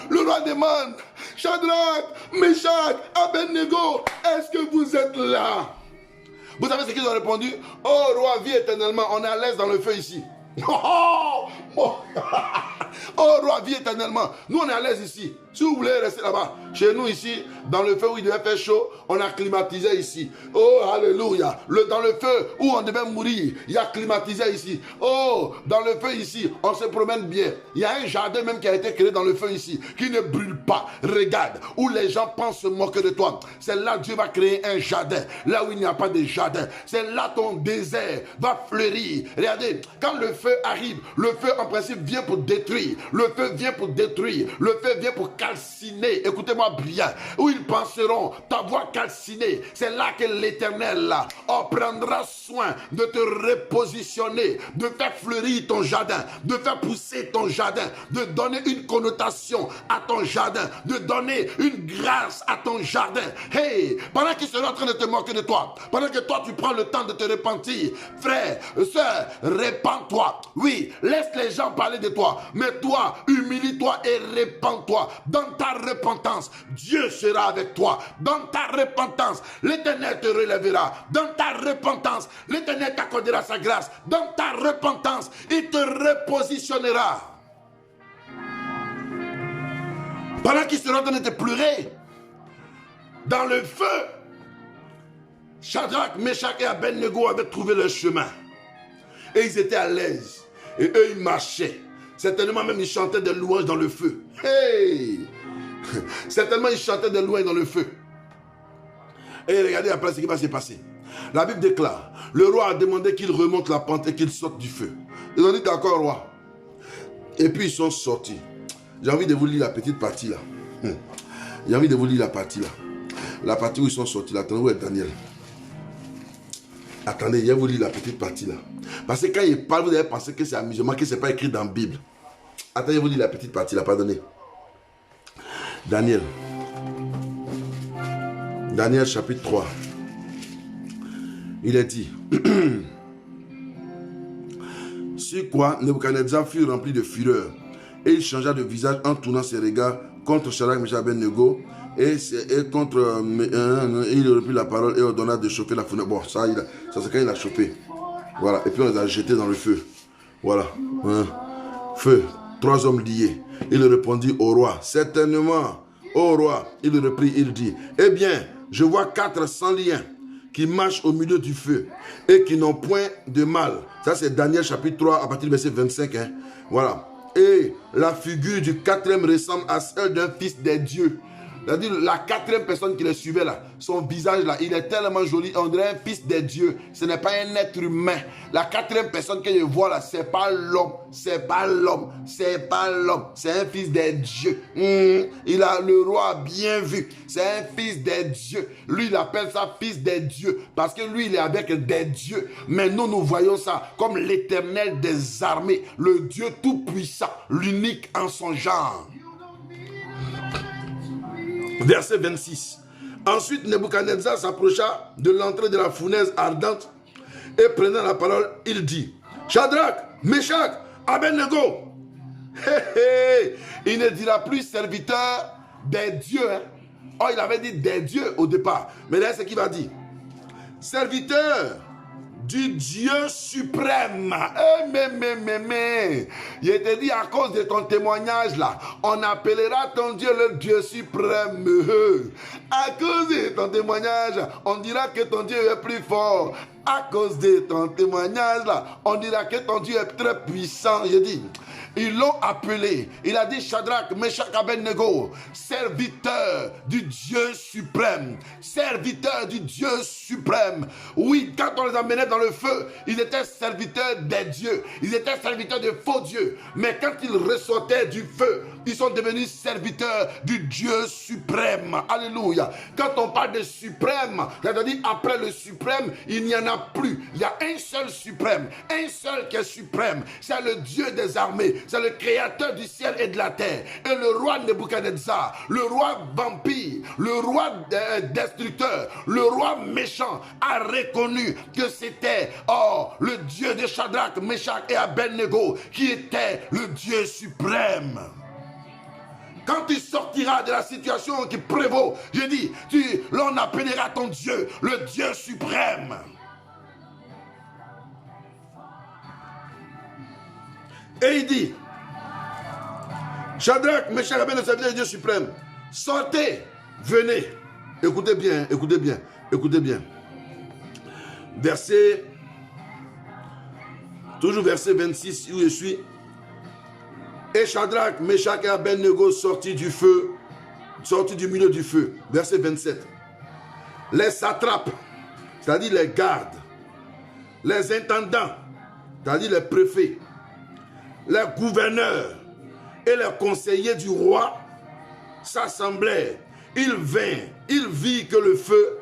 Speaker 1: Le roi demande, Shadrach, Meshach, Abednego, est-ce que vous êtes là? Vous savez ce qu'ils ont répondu? Oh roi, vis éternellement, on est à l'aise dans le feu ici. Oh, oh. Oh roi, vis éternellement. Nous on est à l'aise ici. Si vous voulez rester là-bas, chez nous ici, dans le feu où il devait faire chaud, on a climatisé ici. Oh alléluia. Dans le feu où on devait mourir, il y a climatisé ici. Oh, dans le feu ici, on se promène bien. Il y a un jardin même qui a été créé dans le feu ici, qui ne brûle pas. Regarde, où les gens pensent se moquer de toi. C'est là que Dieu va créer un jardin. Là où il n'y a pas de jardin. C'est là ton désert va fleurir. Regardez, quand le feu arrive, le feu en principe vient pour détruire. Le feu vient pour détruire. Le feu vient pour calciner. Écoutez-moi bien. Où ils penseront t'avoir calciné. C'est là que l'Éternel prendra soin de te repositionner, de faire fleurir ton jardin, de faire pousser ton jardin, de donner une connotation à ton jardin, de donner une grâce à ton jardin. Hey, pendant qu'ils seront en train de te moquer de toi, pendant que toi tu prends le temps de te repentir, frère, sœur, répands-toi. Oui, laisse les gens parler de toi, mais toi, humilie-toi et répands-toi. Dans ta repentance, Dieu sera avec toi. Dans ta repentance, l'Éternel te relèvera. Dans ta repentance, l'Éternel t'accordera sa grâce. Dans ta repentance, il te repositionnera. Pendant qu'ils seront en train de te pleurer, dans le feu, Shadrach, Meshach et Abednego avaient trouvé leur chemin. Et ils étaient à l'aise. Et eux, ils marchaient. Certainement même, ils chantaient des louanges dans le feu. Hey! Certainement, ils chantaient des louanges dans le feu. Et regardez après ce qui va se passer. La Bible déclare, le roi a demandé qu'il remonte la pente et qu'il sorte du feu. Ils ont dit, d'accord, roi. Et puis, ils sont sortis. J'ai envie de vous lire la petite partie là. J'ai envie de vous lire la partie là. La partie où ils sont sortis là. Attendez, où est Daniel? Attendez, je vais vous lire la petite partie là. Parce que quand il parle, vous allez penser que c'est amusement, que ce n'est pas écrit dans la Bible. Attendez, je vais vous lire la petite partie là, pardonnez. Daniel. Daniel chapitre 3. Il est dit. Sur quoi Nebuchadnezzar fut rempli de fureur. Et il changea de visage en tournant ses regards contre Shadrach, Meshach et Abednego. Et contre il reprit la parole et ordonna de chauffer la fenêtre. Bon, ça c'est quand il a chauffé. Voilà. Et puis on les a jetés dans le feu. Voilà. Feu. 3 hommes liés. Il répondit au roi. Certainement, au roi. Il reprit, il dit, eh bien, je vois 400 liens qui marchent au milieu du feu et qui n'ont point de mal. Ça c'est Daniel chapitre 3 à partir du verset 25. Hein. Voilà. Et la figure du 4e ressemble à celle d'un fils des dieux. C'est-à-dire la 4e personne qui le suivait là, son visage là, il est tellement joli, on dirait un fils des dieux. Ce n'est pas un être humain. La 4e personne que je vois là, c'est pas l'homme, c'est pas l'homme, c'est pas l'homme, c'est un fils des dieux. Il a le roi bien vu, c'est un fils des dieux. Lui il appelle ça fils des dieux parce que lui il est avec des dieux. Mais nous voyons ça comme l'Éternel des armées, le Dieu tout puissant, l'unique en son genre. Verset 26. Ensuite, Nebuchadnezzar s'approcha de l'entrée de la fournaise ardente et prenant la parole, il dit, Shadrach, Meshach, Abednego. Il ne dira plus serviteur des dieux. Hein. Oh, il avait dit des dieux au départ. Mais là, c'est ce qu'il va dire. Serviteur du Dieu suprême. Il te dit à cause de ton témoignage là, on appellera ton Dieu le Dieu suprême. À cause de ton témoignage, on dira que ton Dieu est plus fort. À cause de ton témoignage là, on dira que ton Dieu est très puissant. Je dis, ils l'ont appelé. Il a dit Shadrach, Meshach, Abednego, serviteur du Dieu suprême. Serviteur du Dieu suprême. Oui, quand on les emmenait dans le feu, ils étaient serviteurs des dieux. Ils étaient serviteurs de faux dieux. Mais quand ils ressortaient du feu, ils sont devenus serviteurs du Dieu suprême. Alléluia. Quand on parle de suprême, c'est-à-dire après le suprême, il n'y en a plus. Il y a un seul suprême, un seul qui est suprême. C'est le Dieu des armées, c'est le créateur du ciel et de la terre. Et le roi Nebuchadnezzar, le roi vampire, le roi destructeur, le roi méchant a reconnu que c'était le Dieu de Shadrach, Meshach et Abednego qui était le Dieu suprême. Quand tu sortiras de la situation qui prévaut, je dis, l'on appellera ton Dieu, le Dieu suprême. Et il dit, Shadrach, Meshach, Abednego, serviteur du Dieu suprême, sortez, venez. Écoutez bien, écoutez bien, écoutez bien. Toujours verset 26 où je suis. Et Shadrach, Meshach et Abednego sortis du feu, sortis du milieu du feu. Verset 27. Les satrapes, c'est-à-dire les gardes, les intendants, c'est-à-dire les préfets, les gouverneurs et les conseillers du roi s'assemblèrent. Ils vinrent, ils virent que le feu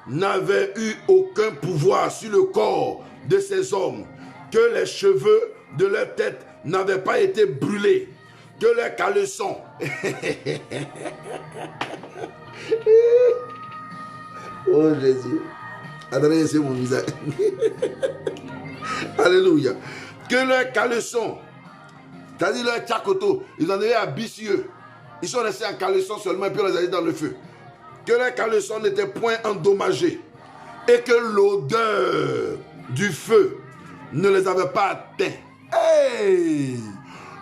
Speaker 1: n'avait eu aucun pouvoir sur le corps de ces hommes, que les cheveux de leur tête n'avaient pas été brûlés, que leurs caleçons oh Jésus, adressez mon visage alléluia, que leurs caleçons, c'est-à-dire leurs tchakoto, ils en avaient ambitieux, ils sont restés en caleçon seulement et puis on les a mis dans le feu, que leurs caleçons n'étaient point endommagés et que l'odeur du feu ne les avait pas atteints. Hey!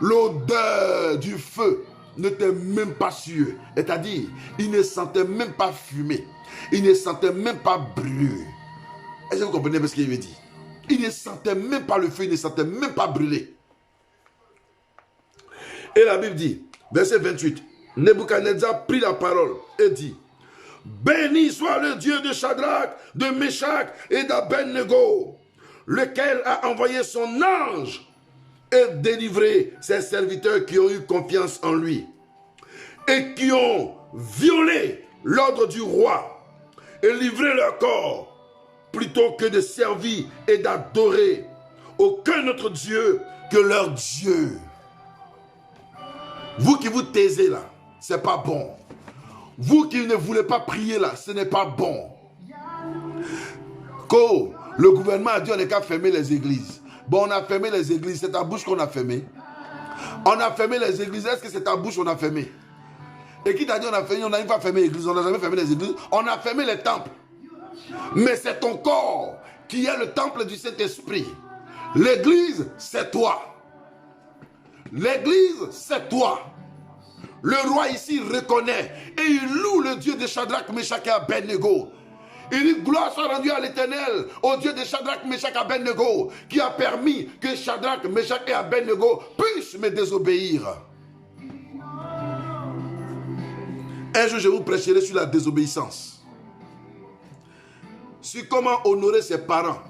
Speaker 1: L'odeur du feu n'était même pas sûre. C'est-à-dire, il ne sentait même pas fumé. Il ne sentait même pas brûlé. Est-ce que vous comprenez ce qu'il veut dire? Il ne sentait même pas le feu, il ne sentait même pas brûlé. Et la Bible dit, verset 28, Nebuchadnezzar prit la parole et dit, béni soit le Dieu de Shadrach, de Meshach et d'Abednego, lequel a envoyé son ange et délivré ses serviteurs qui ont eu confiance en lui et qui ont violé l'ordre du roi et livré leur corps plutôt que de servir et d'adorer aucun autre Dieu que leur Dieu. Vous qui vous taisez là, c'est pas bon. Vous qui ne voulez pas prier là, ce n'est pas bon. Quand le gouvernement a dit on n'est qu'à fermer les églises. Bon, on a fermé les églises, c'est ta bouche qu'on a fermé. On a fermé les églises, est-ce que c'est ta bouche qu'on a fermé? Et qui t'a dit on a fermé, on n'a pas fermé les églises, on n'a jamais fermé les églises, on a fermé les temples. Mais c'est ton corps qui est le temple du Saint-Esprit. L'église, c'est toi. L'église, c'est toi. Le roi ici reconnaît et il loue le Dieu de Shadrach, Meshach et Abednego. Il dit gloire soit rendue à l'Éternel, au Dieu de Shadrach, Meshach et Abednego, qui a permis que Shadrach, Meshach et Abednego puissent me désobéir. Un jour, je vous prêcherai sur la désobéissance. Sur comment honorer ses parents.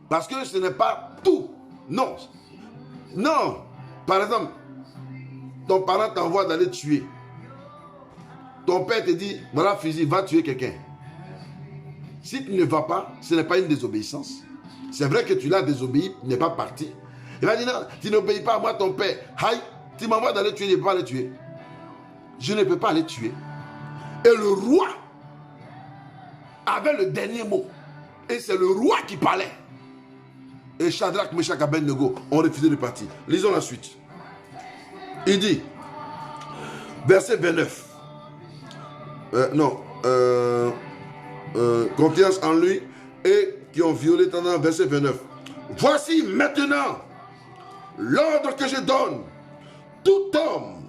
Speaker 1: Parce que ce n'est pas tout. Non. Non. Par exemple, ton parent t'envoie d'aller tuer. Ton père te dit, voilà fusil, va tuer quelqu'un. Si tu ne vas pas, ce n'est pas une désobéissance. C'est vrai que tu l'as désobéi, tu n'es pas parti. Il va dire, non, tu n'obéis pas à moi, ton père. Aïe, tu m'envoies d'aller tuer, je ne peux pas aller tuer. Je ne peux pas aller tuer. Et le roi avait le dernier mot. Et c'est le roi qui parlait. Et Shadrach, Meshach et Abednego ont refusé de partir. Lisons la suite. Il dit, verset 29. Confiance en lui et qui ont violé tendance, verset 29. Voici maintenant l'ordre que je donne. Tout homme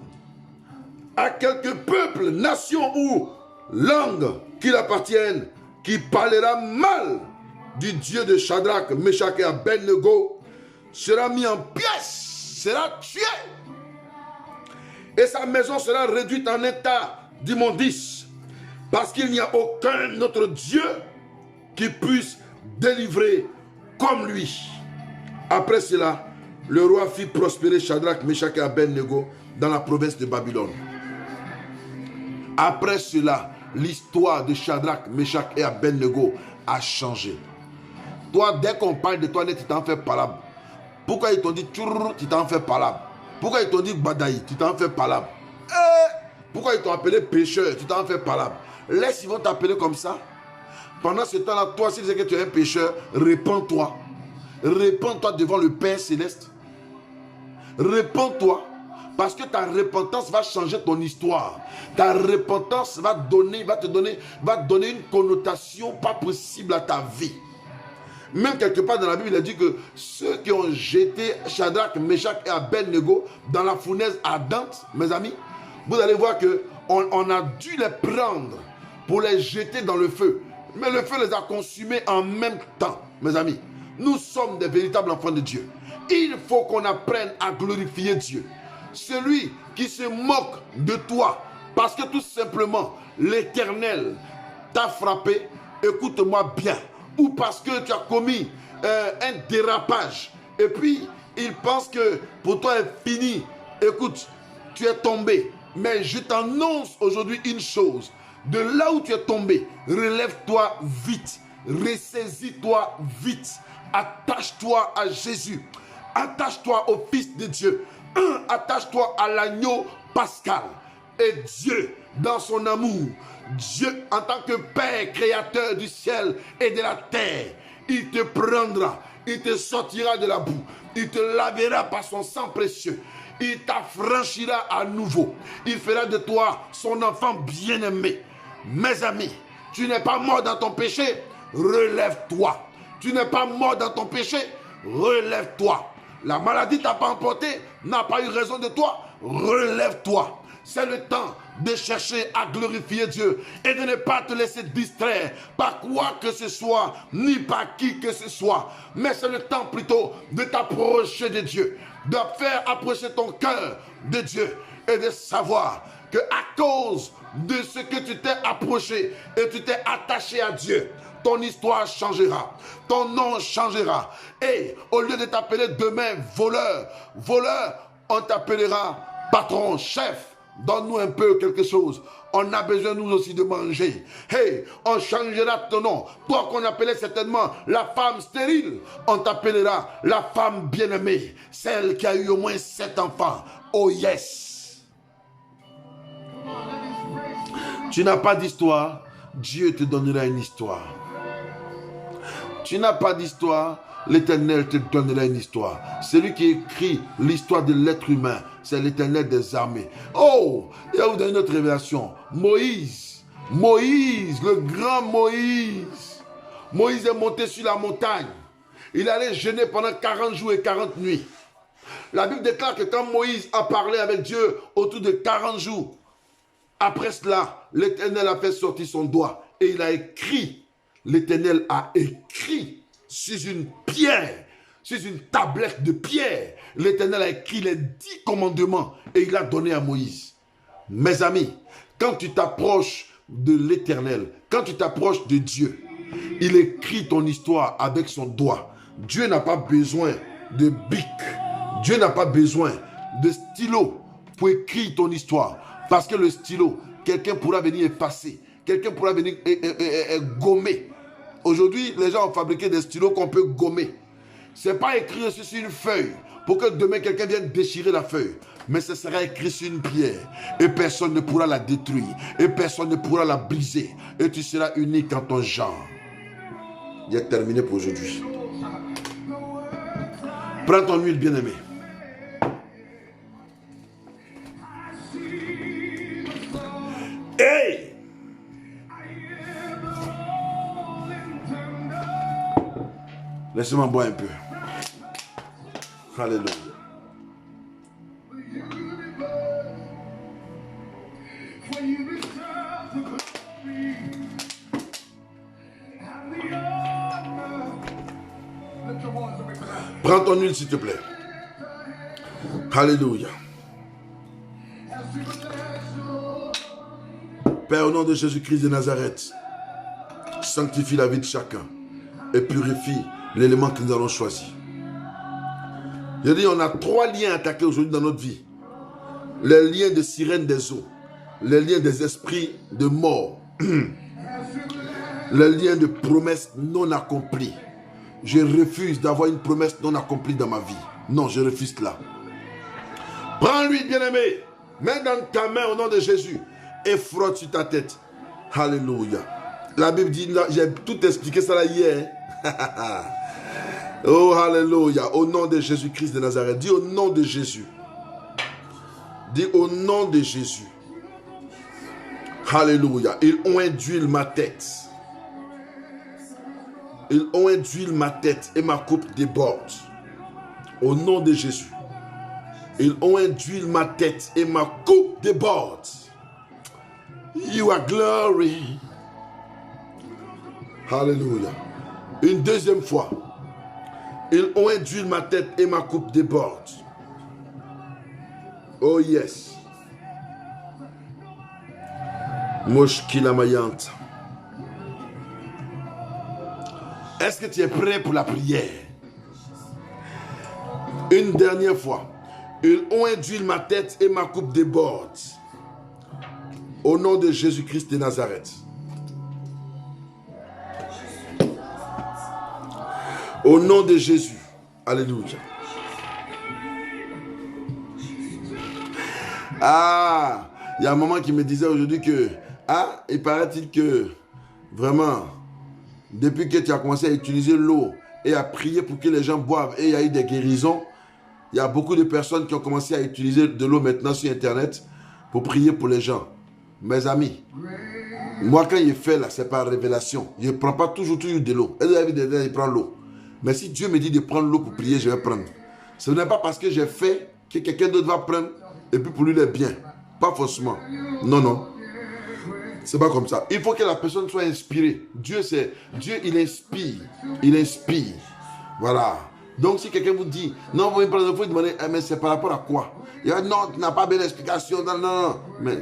Speaker 1: à quelque peuple, nation ou langue qu'il appartienne, qui parlera mal du Dieu de Shadrach, Meshach et Abednego, sera mis en pièces sera tué. Et sa maison sera réduite en état d'immondice. Parce qu'il n'y a aucun autre Dieu qui puisse délivrer comme lui. Après cela, le roi fit prospérer Shadrach, Meshach et Abednego dans la province de Babylone. Après cela, l'histoire de Shadrach, Meshach et Abednego a changé. Toi, dès qu'on parle de toi, tu t'en fais palabre. Pourquoi ils t'ont dit tchourr, tu t'en fais palabre. Pourquoi ils t'ont dit badaï, tu t'en fais palabre. Pourquoi ils t'ont appelé pécheur, tu t'en fais palabre. Laisse, ils vont t'appeler comme ça. Pendant ce temps-là, toi, si tu sais que tu es un pécheur, répands-toi. Répands-toi devant le Père Céleste. Répands-toi. Parce que ta repentance va changer ton histoire. Ta repentance va te donner une connotation pas possible à ta vie. Même quelque part dans la Bible, il a dit que ceux qui ont jeté Shadrach, Meshach et Abednego dans la fournaise ardente, mes amis, vous allez voir qu'on a dû les prendre pour les jeter dans le feu. Mais le feu les a consumés en même temps, mes amis. Nous sommes des véritables enfants de Dieu. Il faut qu'on apprenne à glorifier Dieu. Celui qui se moque de toi parce que tout simplement l'Éternel t'a frappé, écoute-moi bien, ou parce que tu as commis un dérapage et puis il pense que pour toi est fini. Écoute, tu es tombé, mais je t'annonce aujourd'hui une chose. De là où tu es tombé, relève-toi vite, ressaisis-toi vite, attache-toi à Jésus, attache-toi au Fils de Dieu, attache-toi à l'agneau pascal. Et Dieu, dans son amour, Dieu en tant que Père créateur du ciel et de la terre, il te prendra, il te sortira de la boue, il te lavera par son sang précieux, il t'affranchira à nouveau, il fera de toi son enfant bien-aimé. Mes amis, tu n'es pas mort dans ton péché, relève-toi. Tu n'es pas mort dans ton péché, relève-toi. La maladie t'a pas emporté, n'a pas eu raison de toi, relève-toi. C'est le temps de chercher à glorifier Dieu et de ne pas te laisser distraire par quoi que ce soit, ni par qui que ce soit. Mais c'est le temps plutôt de t'approcher de Dieu, de faire approcher ton cœur de Dieu et de savoir que à cause de ce que tu t'es approché et tu t'es attaché à Dieu, ton histoire changera, ton nom changera. Et au lieu de t'appeler demain voleur, on t'appellera patron, chef. Donne-nous un peu quelque chose. On a besoin nous aussi de manger. Hey, on changera ton nom. Toi qu'on appelait certainement la femme stérile, on t'appellera la femme bien-aimée, celle qui a eu au moins 7 enfants. Oh yes. Tu n'as pas d'histoire, Dieu te donnera une histoire. Tu n'as pas d'histoire, l'Éternel te donnera une histoire. Celui qui écrit l'histoire de l'être humain, c'est l'Éternel des armées. Oh, il va vous donner une autre révélation. Moïse, le grand Moïse. Moïse est monté sur la montagne. Il allait jeûner pendant 40 jours et 40 nuits. La Bible déclare que quand Moïse a parlé avec Dieu autour de 40 jours, après cela, l'Éternel a fait sortir son doigt et il a écrit. L'Éternel a écrit sur une pierre, sur une tablette de pierre. L'Éternel a écrit les 10 commandements et il a donné à Moïse. Mes amis, quand tu t'approches de l'Éternel, quand tu t'approches de Dieu, il écrit ton histoire avec son doigt. Dieu n'a pas besoin de bic. Dieu n'a pas besoin de stylo pour écrire ton histoire. Parce que le stylo, quelqu'un pourra venir effacer. Quelqu'un pourra venir gommer. Aujourd'hui, les gens ont fabriqué des stylos qu'on peut gommer. Ce n'est pas écrit sur une feuille pour que demain quelqu'un vienne déchirer la feuille. Mais ce sera écrit sur une pierre. Et personne ne pourra la détruire. Et personne ne pourra la briser. Et tu seras unique en ton genre. Il est terminé pour aujourd'hui. Prends ton huile, bien-aimé. Hey! Laissez-moi boire un peu. Alléluia. Prends ton huile, s'il te plaît. Alléluia. Père, au nom de Jésus-Christ de Nazareth, sanctifie la vie de chacun et purifie l'élément que nous allons choisir. Je dis, on a 3 liens attaqués aujourd'hui dans notre vie. Les liens de sirène des eaux, les liens des esprits de mort, les liens de promesses non accomplies. Je refuse d'avoir une promesse non accomplie dans ma vie. Non, je refuse cela. Prends-lui, bien-aimé, mets dans ta main au nom de Jésus et frotte sur ta tête. Alléluia. La Bible dit, j'ai tout expliqué ça là hier. Oh, alléluia. Au nom de Jésus-Christ de Nazareth. Dis au nom de Jésus. Dis au nom de Jésus. Alléluia. Ils ont induit ma tête. Ils ont induit ma tête et ma coupe déborde. Au nom de Jésus. Ils ont induit ma tête et ma coupe déborde. You are glory. Alléluia. Une deuxième fois. Ils ont induit ma tête et ma coupe déborde. Oh yes. Moshkila Mayante. Est-ce que tu es prêt pour la prière? Une dernière fois. Ils ont induit ma tête et ma coupe déborde. Au nom de Jésus-Christ de Nazareth. Au nom de Jésus. Alléluia. Ah, il y a un moment qui me disait aujourd'hui que, il paraît-il que, vraiment, depuis que tu as commencé à utiliser l'eau et à prier pour que les gens boivent et il y a eu des guérisons, il y a beaucoup de personnes qui ont commencé à utiliser de l'eau maintenant sur Internet pour prier pour les gens. Mes amis, moi quand il fait là, c'est par révélation. Je ne prends pas toujours de l'eau. Et vous avez vu des gens, ils prennent l'eau. Mais si Dieu me dit de prendre l'eau pour prier, je vais prendre. Ce n'est pas parce que j'ai fait que quelqu'un d'autre va prendre et puis pour lui, il est bien. Pas forcément. Non, non. C'est pas comme ça. Il faut que la personne soit inspirée. Dieu, il inspire. Il inspire. Voilà. Donc, si quelqu'un vous dit, non, vous pouvez demander, mais c'est par rapport à quoi? Il dit, non, tu n'as pas bien d'explication. Non, non, non. Mais,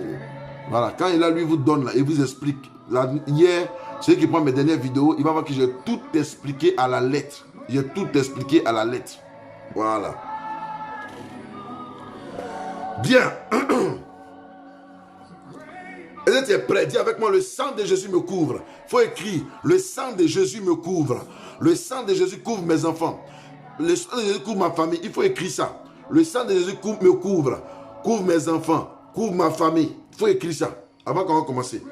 Speaker 1: voilà. Quand il a, lui, vous donne, là, il vous explique. Là, hier, celui qui prend mes dernières vidéos, il va voir que j'ai tout expliqué à la lettre. J'ai tout expliqué à la lettre. Voilà. Bien. Est-ce que tu es prêt? Dis avec moi, le sang de Jésus me couvre. Il faut écrire, le sang de Jésus me couvre. Le sang de Jésus couvre mes enfants. Le sang de Jésus couvre ma famille. Il faut écrire ça. Le sang de Jésus me couvre. Couvre mes enfants. Couvre ma famille. Il faut écrire ça avant qu'on va commencer.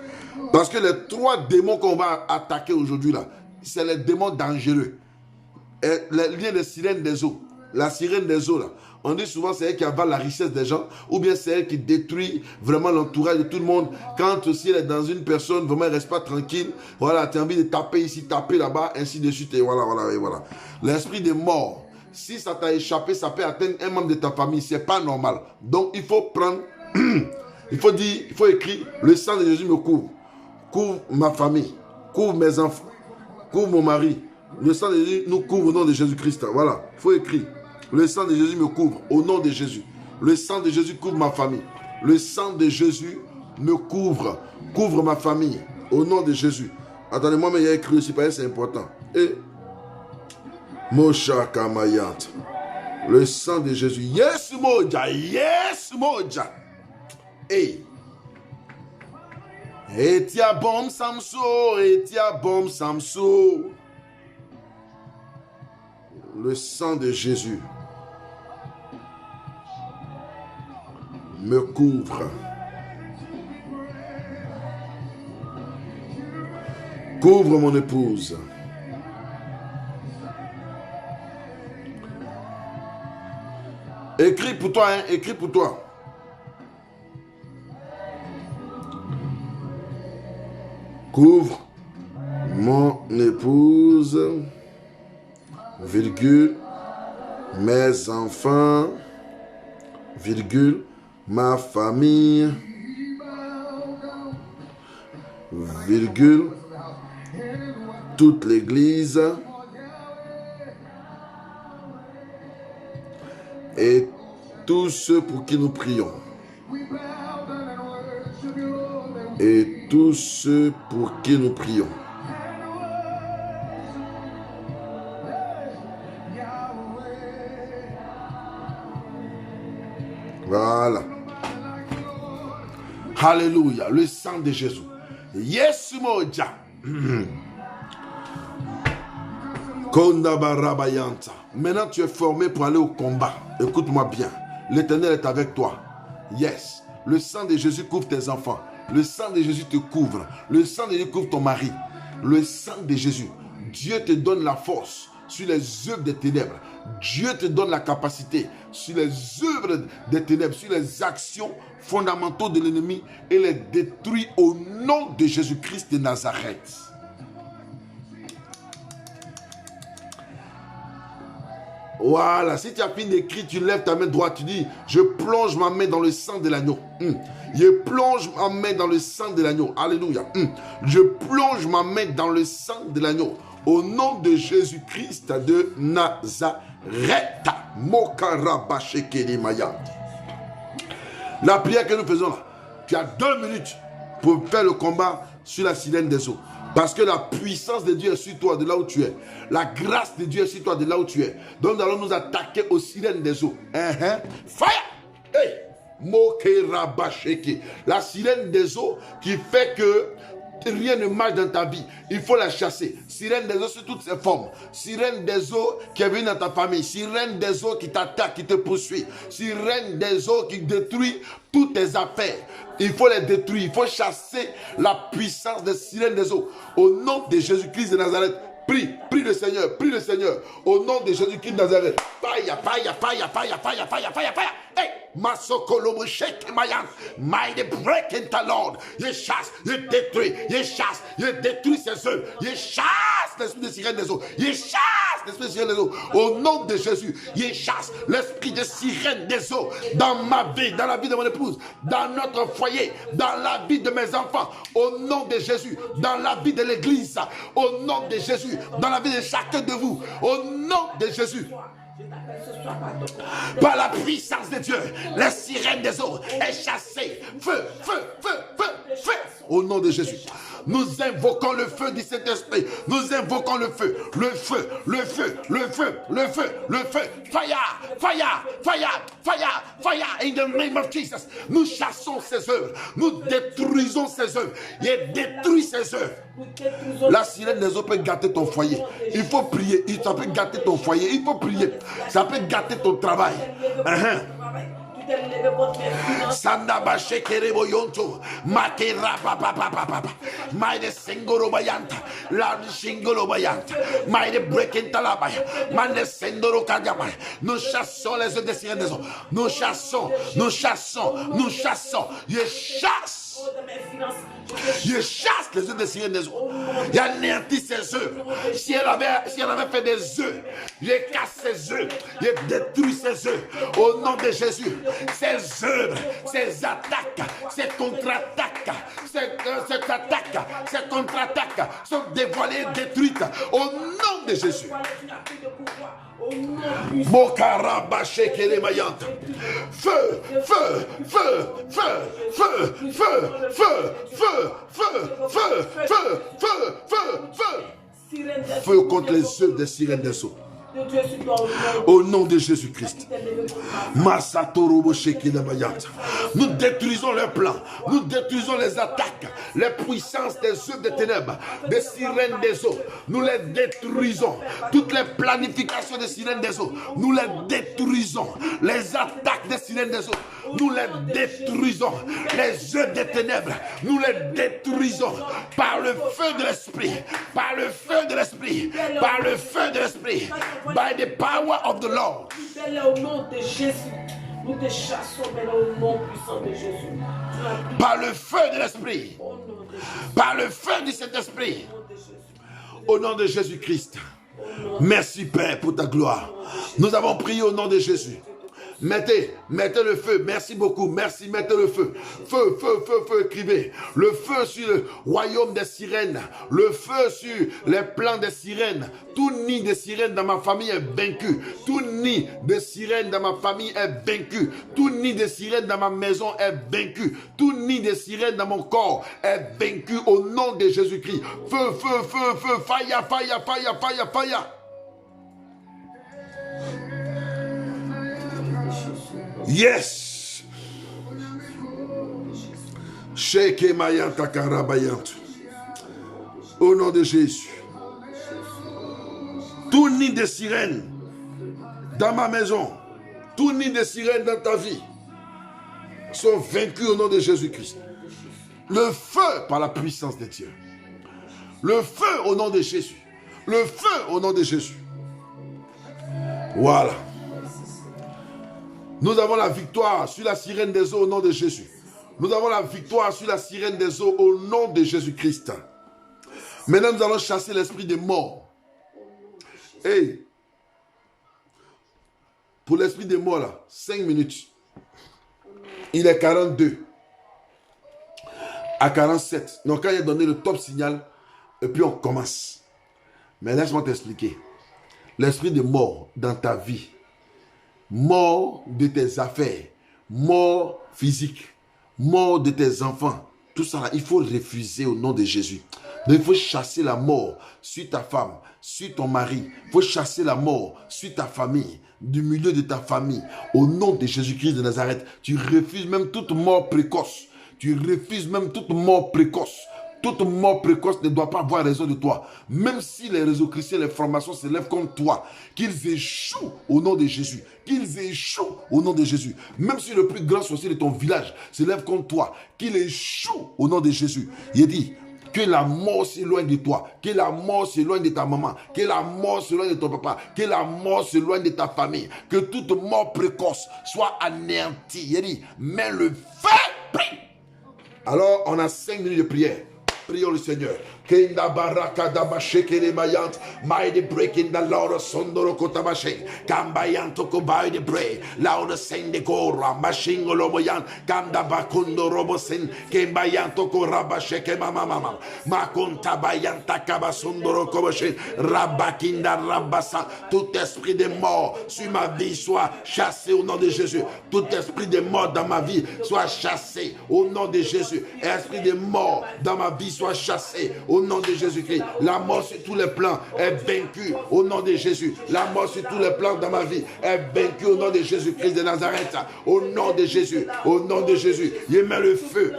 Speaker 1: Parce que les 3 démons qu'on va attaquer aujourd'hui là, c'est les démons dangereux. Et les liens des sirènes des eaux. La sirène des eaux là. On dit souvent c'est elle qui avale la richesse des gens, ou bien c'est elle qui détruit vraiment l'entourage de tout le monde. Quand aussi elle est dans une personne, vraiment elle ne reste pas tranquille. Voilà, tu as envie de taper ici, taper là-bas, ainsi de suite. Et voilà, voilà, et voilà. L'esprit de mort, si ça t'a échappé, ça peut atteindre un membre de ta famille. Ce n'est pas normal. Donc il faut prendre, il faut dire, il faut écrire, le sang de Jésus me couvre. Couvre ma famille, couvre mes enfants, couvre mon mari. Le sang de Jésus nous couvre au nom de Jésus-Christ. Voilà, il faut écrire. Le sang de Jésus me couvre au nom de Jésus. Le sang de Jésus couvre ma famille. Le sang de Jésus me couvre. Couvre ma famille au nom de Jésus. Attendez-moi, mais il y a écrit aussi, parce que c'est important. Et Mosha Kamayat. Le sang de Jésus. Yes, Moja. Yes, Moja. Et Etia bom Samso. Etia bom Samso. Le sang de Jésus me couvre. Couvre mon épouse. Écris pour toi, hein, écris pour toi. Couvre mon épouse, virgule, mes enfants, virgule, ma famille, virgule, toute l'église et tous ceux pour qui nous prions. Et tous ceux pour qui nous prions. Voilà. Alléluia. Le sang de Jésus. Yes, moja. Maintenant, tu es formé pour aller au combat. Écoute-moi bien. L'Éternel est avec toi. Yes. Le sang de Jésus couvre tes enfants. Le sang de Jésus te couvre. Le sang de Jésus couvre ton mari. Le sang de Jésus. Dieu te donne la force sur les œuvres des ténèbres. Dieu te donne la capacité sur les œuvres des ténèbres, sur les actions fondamentaux de l'ennemi et les détruit au nom de Jésus-Christ de Nazareth. Voilà, si tu as fini d'écrire, tu lèves ta main droite, tu dis, je plonge ma main dans le sang de l'agneau. Je plonge ma main dans le sang de l'agneau. Alléluia. Je plonge ma main dans le sang de l'agneau. Au nom de Jésus-Christ de Nazareth. La prière que nous faisons là, tu as 2 minutes pour faire le combat sur la sirène des eaux. Parce que la puissance de Dieu est sur toi de là où tu es. La grâce de Dieu est sur toi de là où tu es. Donc nous allons nous attaquer aux sirènes des eaux. Fire! Hey! La sirène des eaux qui fait que rien ne marche dans ta vie. Il faut la chasser. Sirène des eaux sur toutes ses formes. Sirène des eaux qui est venue dans ta famille. Sirène des eaux qui t'attaque, qui te poursuit. Sirène des eaux qui détruit toutes tes affaires. Il faut les détruire. Il faut chasser la puissance des sirènes des eaux. Au nom de Jésus-Christ de Nazareth. Prie le Seigneur, prie le Seigneur. Au nom de Jésus-Christ de Nazareth. Fire, fire, fire, fire, fire, fire, fire, fire. Hey! Masokolomo shake mayan. Mighty break into Lord. Je chasse, je détruis, je chasse, je détruis ses œuvres. Je chasse l'esprit de sirène des eaux. Je chasse l'esprit de sirène des eaux. Au nom de Jésus, je chasse l'esprit de sirène des eaux dans ma vie, dans la vie de mon épouse, dans notre foyer, dans la vie de mes enfants. Au nom de Jésus, dans la vie de l'église. Au nom de Jésus, dans la vie de chacun de vous. Au nom de Jésus. Par la puissance de Dieu, la sirène des eaux est chassée. Feu, feu, feu, feu, feu. Au nom de Jésus, nous invoquons le feu du Saint-Esprit. Nous invoquons le feu, le feu, le feu, le feu, le feu, le feu. Fire, fire, fire, fire, fire. In the name of Jesus. Nous chassons ses œuvres. Nous détruisons ses œuvres. Il détruit ses œuvres. La sirène des eaux peut gâter ton foyer. Il faut prier. Ça peut gâter ton foyer. Il faut prier. Ça peut gâter ton travail. Sandaba shekerebo yonto makera papa papa maide sengoro bayanta la shingolo bayanta maide breaking talabaya mande sendoro kagama. Nous chassons les œuvres des sirènes des eaux. Nous chassons, nous chassons, nous chassons. Je chasse. Je chasse les œuvres des sirènes des eaux. J'anéantis ses œuvres. Si elle avait fait des œufs, je casse ses œufs. Je détruis ses œufs. Au nom de Jésus, ses œuvres, ses attaques, ses contre-attaques, ses contre-attaques sont dévoilées, détruites. Au nom de Jésus. Feu, feu, feu, feu, feu, feu, feu, feu, feu, feu, feu, feu, feu. Feu contre les œuvres des sirènes des eaux. Au nom de Jésus-Christ. Nous détruisons leurs plans. Nous détruisons les attaques, les puissances des œuvres des ténèbres, des sirènes des eaux. Nous les détruisons. Toutes les planifications des sirènes des eaux, nous les détruisons. Les attaques des sirènes des eaux, nous les détruisons. Les œuvres des ténèbres, nous les détruisons par le feu de l'esprit, par le feu de l'esprit, par le feu de l'esprit. By the power of the Lord.
Speaker 4: Au nom de Jésus, nous te chassons au nom puissant de Jésus.
Speaker 1: Par le feu de l'esprit, par le feu du Saint-Esprit, au nom de Jésus-Christ. Merci Père pour ta gloire. Nous avons prié au nom de Jésus. Mettez le feu. Merci beaucoup. Merci, mettez le feu. Feu, feu, feu, feu, écrivez. Le feu sur le royaume des sirènes. Le feu sur les plans des sirènes. Tout nid de sirènes dans ma famille est vaincu. Tout nid de sirènes dans ma famille est vaincu. Tout nid de sirènes dans ma maison est vaincu. Tout nid de sirènes dans mon corps est vaincu au nom de Jésus-Christ. Feu, feu, feu, feu, fire, fire, fire, fire, fire. Yes. Sheke mayanta karabayant. Au nom de Jésus. Tout nid de sirène dans ma maison, tout nid de sirène dans ta vie sont vaincus au nom de Jésus-Christ. Le feu par la puissance de Dieu. Le feu au nom de Jésus. Le feu au nom de Jésus. Voilà. Nous avons la victoire sur la sirène des eaux au nom de Jésus. Nous avons la victoire sur la sirène des eaux au nom de Jésus-Christ. Maintenant, nous allons chasser l'esprit de mort. Hey, pour l'esprit de mort, là, 5 minutes. Il est 42. À 47. Donc, quand il a donné le top signal, et puis on commence. Mais laisse-moi t'expliquer. L'esprit de mort dans ta vie, mort de tes affaires, mort physique, mort de tes enfants, tout ça là, il faut refuser au nom de Jésus. Donc il faut chasser la mort sur ta femme, sur ton mari. Il faut chasser la mort sur ta famille, du milieu de ta famille. Au nom de Jésus-Christ de Nazareth, tu refuses même toute mort précoce. Tu refuses même toute mort précoce. Toute mort précoce ne doit pas avoir raison de toi. Même si les réseaux chrétiens, les formations se lèvent contre toi, qu'ils échouent au nom de Jésus. Qu'ils échouent au nom de Jésus. Même si le plus grand sorcier de ton village se lève contre toi, qu'il échoue au nom de Jésus. Il dit que la mort s'éloigne de toi, que la mort s'éloigne de ta maman, que la mort s'éloigne de ton papa, que la mort s'éloigne de ta famille, que toute mort précoce soit anéantie. Il dit, mets le feu. Alors, on a 5 minutes de prière. Prions le Seigneur. Kenda baraka dabasheke le mayant, mighty breaking the Lord sondoro kotabashe, kambayanto kobai de bre, Lord sende gora, mashingo loboyan, kanda bakundo robosen, kembayanto korabashe ke mama, makonta bayanta kabasondoro kobashe, rabakinda rabasa, tout esprit de mort sur ma vie soit chassé au nom de Jésus. Tout esprit de mort dans ma vie soit chassé au nom de Jésus. Esprit de mort dans ma vie soit chassé au nom de Jésus-Christ. La mort sur tous les plans est vaincue au nom de Jésus. La mort sur tous les plans dans ma vie est vaincue au nom de Jésus-Christ de Nazareth. Au nom de Jésus, au nom de Jésus. Je mets le feu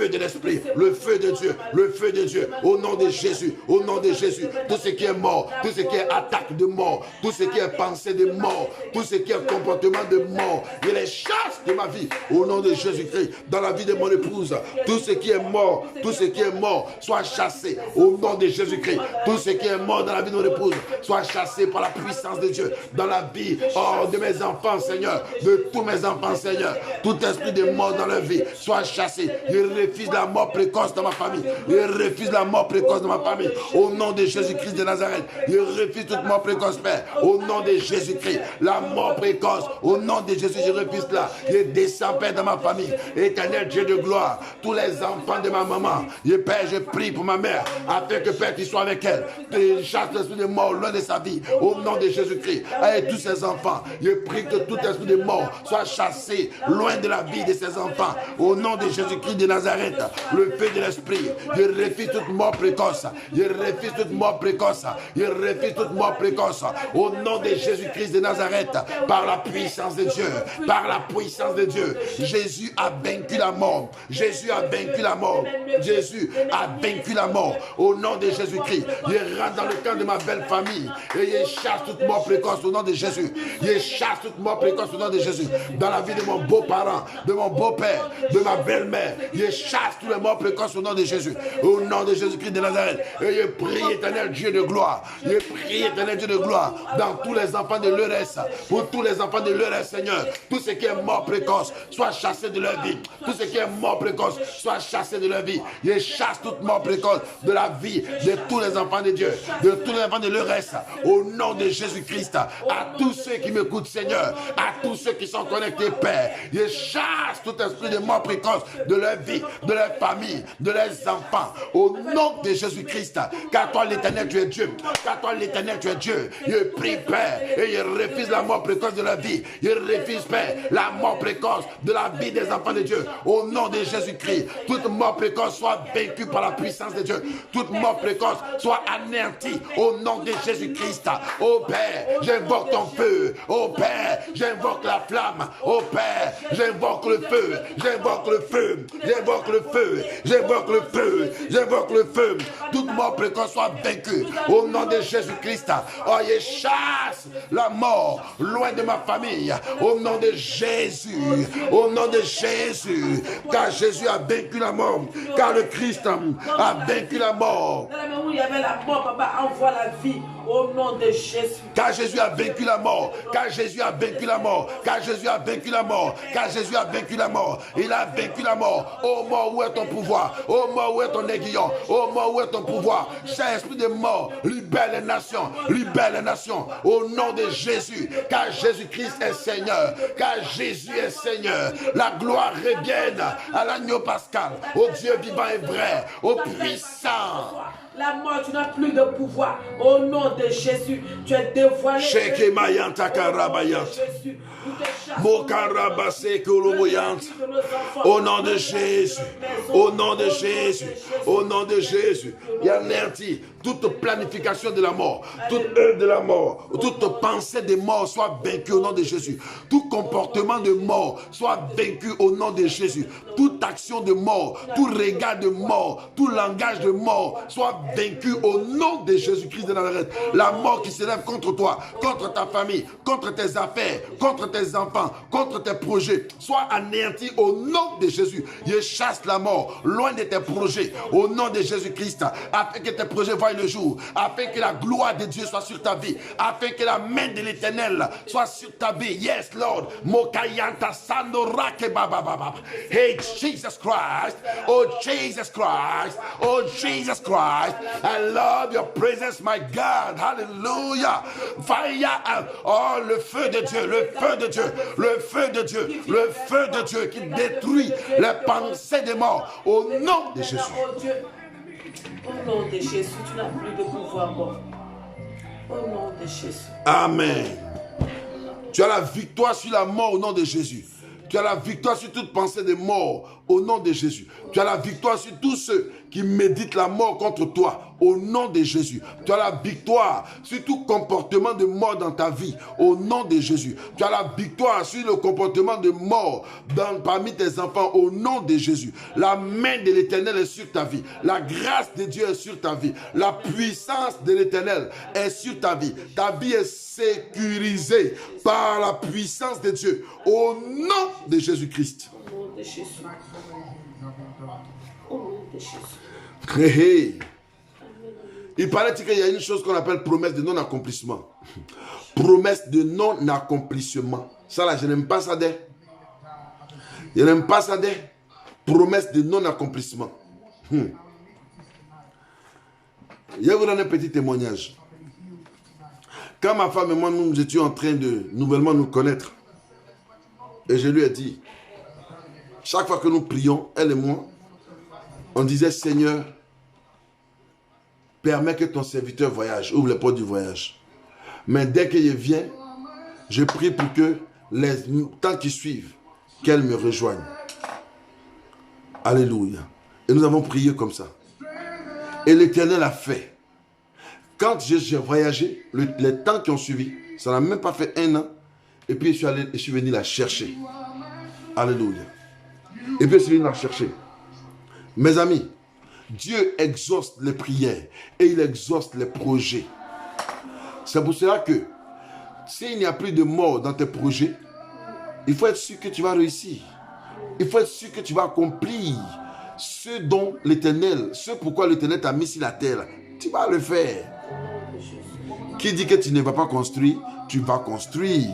Speaker 1: de l'esprit, le feu de Dieu, le feu de Dieu. Au nom de Jésus, au nom de Jésus. Tout ce qui est mort, tout ce qui est attaque de mort, tout ce qui est pensée de mort, tout ce qui est comportement de mort, je les chasse de ma vie. Au nom de Jésus-Christ, dans la vie de mon épouse, tout ce qui est mort, tout ce qui est mort, soit chassé au nom de Jésus-Christ. Tout ce qui est mort dans la vie de mon épouse soit chassé par la puissance de Dieu. Dans la vie de mes enfants, Seigneur, de tous mes enfants, Seigneur, tout esprit de mort dans leur vie soit chassé. Je refuse la mort précoce dans ma famille. Je refuse la mort précoce dans ma famille. Au nom de Jésus-Christ de Nazareth, je refuse toute mort précoce, Père. Au nom de Jésus-Christ, la mort précoce, au nom de Jésus, je refuse là. Je descends, Père, dans ma famille. Éternel Dieu de gloire, tous les enfants de ma maman, Père, je prie pour ma mère, afin que Père, tu sois avec elle. Tu chasses l'esprit de mort loin de sa vie. Au nom de Jésus-Christ, avec tous ses enfants, je prie que tout esprit de mort soit chassé loin de la vie de ses enfants. Au nom de Jésus-Christ de Nazareth, le feu de l'esprit, je refuse toute mort précoce. Je refuse toute mort précoce. Je refuse toute mort précoce. Au nom de Jésus-Christ de Nazareth, par la puissance de Dieu, par la puissance de Dieu, Jésus a vaincu la mort. Jésus a vaincu la mort. Jésus a vaincu la mort. Au nom de Jésus-Christ, je rentre dans le camp de ma belle famille et je chasse toute mort précoce au nom de Jésus. Je chasse toute mort précoce au nom de Jésus. Dans la vie de mon beau-parent, de mon beau-père, de ma belle-mère, je chasse tous les morts précoces au nom de Jésus. Au nom de Jésus-Christ de Nazareth. Et je prie, éternel Dieu de gloire. Je prie, éternel Dieu de gloire, dans tous les enfants de l'ERS, pour tous les enfants de l'ERS, Seigneur. Tout ce qui est mort précoce soit chassé de leur vie. Tout ce qui est mort précoce soit chassé de leur vie. Je chasse tout toute mort précoce de la vie de tous les enfants de Dieu, de tous les enfants de l'ERS, au nom de Jésus-Christ, à tous ceux qui m'écoutent, Seigneur, à tous ceux qui sont connectés, Père, je chasse tout esprit de mort précoce de leur vie, de leur famille, de leurs enfants, au nom de Jésus-Christ, car toi l'Éternel, tu es Dieu, car toi l'Éternel, tu es Dieu. Je prie, Père, et je refuse la mort précoce de leur vie, je refuse, Père, la mort précoce de la vie des enfants de Dieu, au nom de Jésus-Christ. Toute mort précoce soit vaincue par la puissance de Dieu, toute mort précoce soit anéantie au nom de Jésus-Christ. Oh Père, j'invoque ton feu, oh Père, j'invoque la flamme, oh Père, j'invoque le feu, j'invoque le feu, j'invoque le feu, j'invoque le feu, j'invoque le feu. Toute mort précoce soit vaincue au nom de Jésus-Christ. Oh, je chasse la mort loin de ma famille au nom de Jésus, au nom de Jésus, car Jésus a vaincu la mort, car le Christ a vaincu la mort.
Speaker 4: Dans la main où il y avait la mort, papa, envoie la vie au nom de Jésus.
Speaker 1: Car Jésus a vaincu la mort, car Jésus a vaincu la mort, car Jésus a vaincu la mort, car Jésus a vaincu la mort. Il a vaincu la mort. Oh mort, où est ton pouvoir? Oh mort, où est ton aiguillon? Oh mort, où est ton pouvoir? Cher esprit de mort, libère les nations, libère les nations au nom de Jésus, car Jésus-Christ est Seigneur, car Jésus est Seigneur. La gloire revienne à l'agneau pascal, au Dieu vivant et vrai, au puissant.
Speaker 4: La mort, tu n'as plus de pouvoir. Au nom de Jésus, tu es dévoilé.
Speaker 1: Sheke mayanta karabayant.
Speaker 4: Jésus, nous te chassons.
Speaker 1: Mokarabase koloboyant. Au nom de Jésus, au nom de Jésus, au nom de Jésus, il y a anéanti toute planification de la mort, toute œuvre de la mort, toute pensée de mort soit vaincue au nom de Jésus. Tout comportement de mort soit vaincu au nom de Jésus. Toute action de mort, tout regard de mort, tout langage de mort soit vaincu au nom de Jésus-Christ de Nazareth. La mort qui s'élève contre toi, contre ta famille, contre tes affaires, contre tes enfants, contre tes projets, soit anéanti au nom de Jésus. Je chasse la mort loin de tes projets au nom de Jésus-Christ, afin que tes projets voient le jour, afin que la gloire de Dieu soit sur ta vie, afin que la main de l'Éternel soit sur ta vie. Yes, Lord. Mokayanta Sandorake Baba Baba. Hey, Jesus Christ. Oh, Jesus Christ. Oh, Jesus Christ. I love your presence, my God. Hallelujah. Fire. Oh, le feu de Dieu, le feu de Dieu, le feu de Dieu, le feu de Dieu qui détruit les pensées des morts au nom de Jésus.
Speaker 4: Au nom de Jésus, tu n'as plus de pouvoir mort. Au nom de Jésus.
Speaker 1: Amen. Tu as la victoire sur la mort au nom de Jésus. Tu as la victoire sur toute pensée de mort au nom de Jésus. Tu as la victoire sur tous ceux qui méditent la mort contre toi au nom de Jésus. Tu as la victoire sur tout comportement de mort dans ta vie au nom de Jésus. Tu as la victoire sur le comportement de mort parmi tes enfants au nom de Jésus. La main de l'Éternel est sur ta vie. La grâce de Dieu est sur ta vie. La puissance de l'Éternel est sur ta vie. Ta vie est sécurisée par la puissance de Dieu au nom de Jésus-Christ.
Speaker 4: Au nom de Jésus. Au nom de Jésus.
Speaker 1: Hey, hey. Il paraît qu'il y a une chose qu'on appelle promesse de non-accomplissement. Promesse de non-accomplissement. Ça là, je n'aime pas ça des. Je n'aime pas ça des. Promesse de non-accomplissement. Je vais vous donner un petit témoignage. Quand ma femme et moi, nous étions en train de nouvellement nous connaître, et je lui ai dit, chaque fois que nous prions, elle et moi, on disait, Seigneur, permets que ton serviteur voyage, ouvre les portes du voyage. Mais dès que je viens, je prie pour que les temps qui suivent, qu'elle me rejoigne. Alléluia. Et nous avons prié comme ça. Et l'Éternel a fait. Quand j'ai voyagé, les temps qui ont suivi, ça n'a même pas fait 1 an. Et puis je suis venu la chercher. Alléluia. Et puis je suis venu la chercher. Mes amis, Dieu exauce les prières et il exauce les projets. C'est pour cela que s'il n'y a plus de mort dans tes projets, il faut être sûr que tu vas réussir. Il faut être sûr que tu vas accomplir ce dont l'Éternel, ce pourquoi l'Éternel t'a mis sur la terre. Tu vas le faire. Qui dit que tu ne vas pas construire, tu vas construire.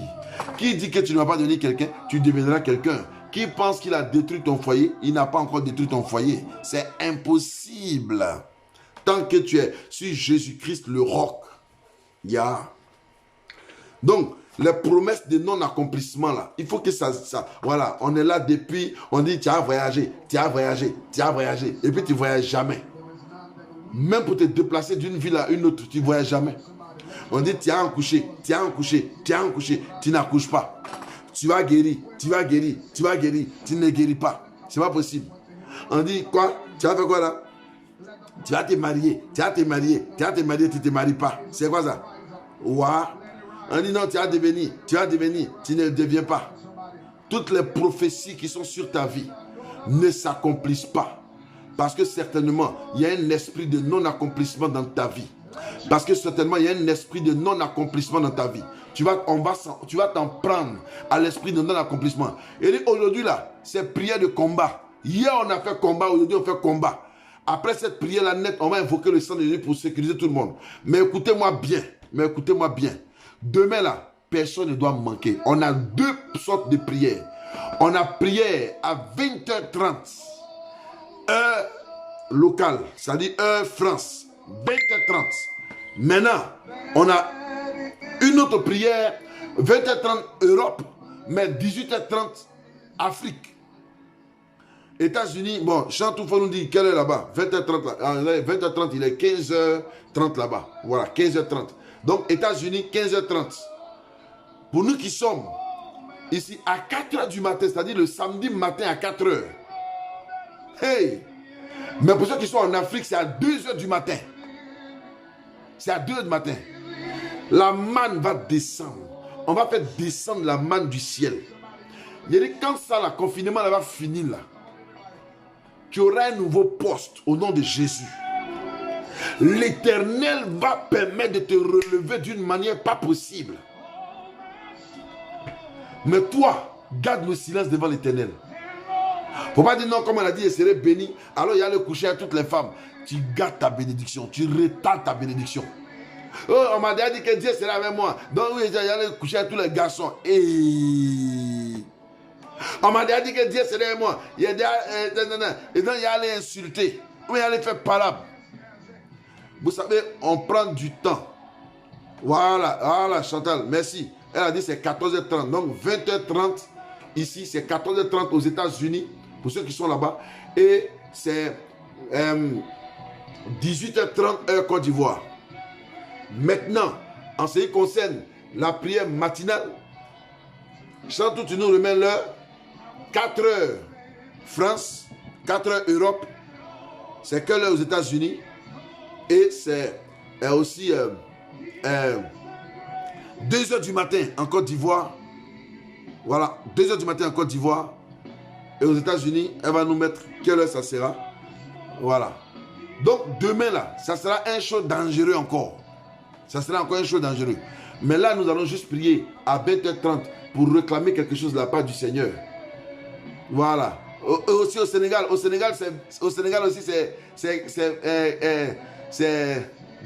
Speaker 1: Qui dit que tu ne vas pas devenir quelqu'un, tu deviendras quelqu'un. qui pense qu'il a détruit ton foyer, il n'a pas encore détruit ton foyer. C'est impossible. Tant que tu es sur Jésus-Christ, le roc. Donc, les promesses de non-accomplissement, là, il faut que ça... Voilà, on est là depuis, on dit, tu as voyagé, tu as voyagé, tu as voyagé. Et puis, tu ne voyages jamais. Même pour te déplacer d'une ville à une autre, tu ne voyages jamais. On dit, tu as accouché, tu as accouché, tu as accouché, tu n'accouches pas. Tu vas guérir, tu vas guérir, tu vas guérir, tu ne guéris pas. C'est pas possible. On dit, quoi? Tu vas faire quoi là? Tu vas te marier, tu vas te marier, tu vas te marier, tu ne te maries pas. C'est quoi ça? Ouah. On dit non, tu vas devenir, tu ne deviens pas. Toutes les prophéties qui sont sur ta vie ne s'accomplissent pas. Parce que certainement, il y a un esprit de non-accomplissement dans ta vie. Parce que certainement, il y a un esprit de non-accomplissement dans ta vie. Tu vas t'en prendre à l'esprit de non-accomplissement. Et aujourd'hui là, c'est prière de combat. Hier, on a fait combat, aujourd'hui, on fait combat. Après cette prière-là nette, on va invoquer le sang de Jésus pour sécuriser tout le monde. Mais écoutez-moi bien, Demain là, personne ne doit manquer. On a deux sortes de prières. On a prière à 20h30, heure locale, c'est-à-dire heure France, 20h30. Maintenant, on a une autre prière, 20h30 Europe, mais 18h30 Afrique. États-Unis, bon, Chantoufou nous dit quelle est là-bas, 20h30, 20h30, il est 15h30 là-bas. Voilà, 15h30. Donc, États-Unis, 15h30. Pour nous qui sommes ici à 4h du matin, c'est-à-dire le samedi matin à 4h. Hey! Mais pour ceux qui sont en Afrique, c'est à 2h du matin. C'est à 2h du matin. La manne va descendre. On va faire descendre la manne du ciel. Il dit, quand ça, le confinement là, va finir là, tu auras un nouveau poste au nom de Jésus. L'Éternel va permettre de te relever d'une manière pas possible. Mais toi, garde le silence devant l'Éternel. Faut pas dire non, comme on a dit, je serai béni. Alors il y a le coucher à toutes les femmes. Tu gardes ta bénédiction, tu retardes ta bénédiction. Oh, on m'a déjà dit que Dieu sera avec moi. Donc oui, il y a le coucher à tous les garçons. Et on m'a déjà dit que Dieu serait avec moi. Il y a déjà, et donc il y a allé insulter. Ou il y a allé faire palabre. Vous savez, on prend du temps. Voilà, Chantal, merci. Elle a dit c'est 14h30. Donc 20h30 ici, c'est 14h30 aux États-Unis, pour ceux qui sont là-bas. Et c'est 18h30 heure Côte d'Ivoire. Maintenant, en ce qui concerne la prière matinale, Chantal, tu nous remets l'heure. 4h France, 4h Europe. C'est que l'heure aux États-Unis. Et c'est aussi 2h du matin en Côte d'Ivoire. Voilà, 2h du matin en Côte d'Ivoire. Et aux États-Unis, elle va nous mettre quelle heure ça sera. Voilà. Donc demain là, ça sera un show dangereux encore. Ça sera encore un show dangereux. Mais là, nous allons juste prier à 20h30 pour réclamer quelque chose de la part du Seigneur. Voilà. Aussi au Sénégal aussi c'est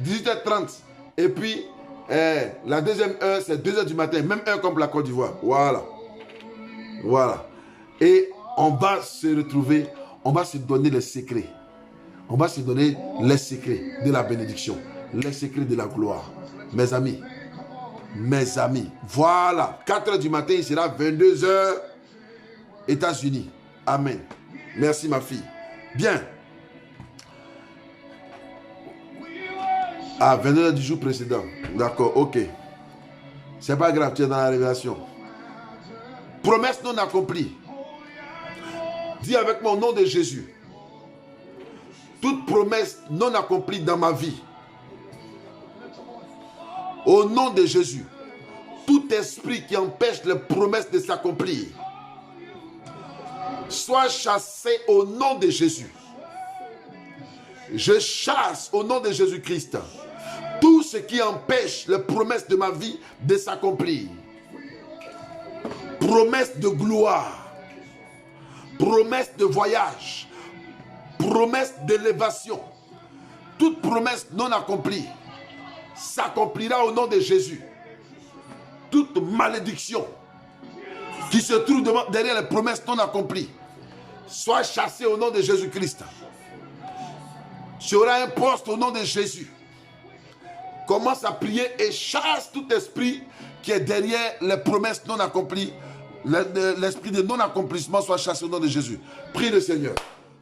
Speaker 1: 18h30. Et puis, la deuxième heure, c'est 2h du matin. Même heure comme la Côte d'Ivoire. Voilà. Et on va se retrouver, on va se donner les secrets. On va se donner les secrets de la bénédiction. Les secrets de la gloire. Mes amis. Voilà. 4h du matin, il sera 22h États-Unis. Amen. Merci ma fille. Bien. 22h du jour précédent. D'accord, ok. C'est pas grave, tu es dans la révélation. Promesse non accomplie. Dis avec moi au nom de Jésus. Toute promesse non accomplie dans ma vie. Au nom de Jésus. Tout esprit qui empêche les promesses de s'accomplir. Soit chassé au nom de Jésus. Je chasse au nom de Jésus-Christ tout ce qui empêche les promesses de ma vie de s'accomplir. Promesses de gloire, promesses de voyage, promesses d'élévation. Toute promesse non accomplie s'accomplira au nom de Jésus. Toute malédiction, qui se trouvent derrière les promesses non accomplies, soient chassés au nom de Jésus-Christ. Tu auras un poste au nom de Jésus. Commence à prier et chasse tout esprit qui est derrière les promesses non accomplies. L'esprit de non-accomplissement soit chassé au nom de Jésus. Prie le Seigneur.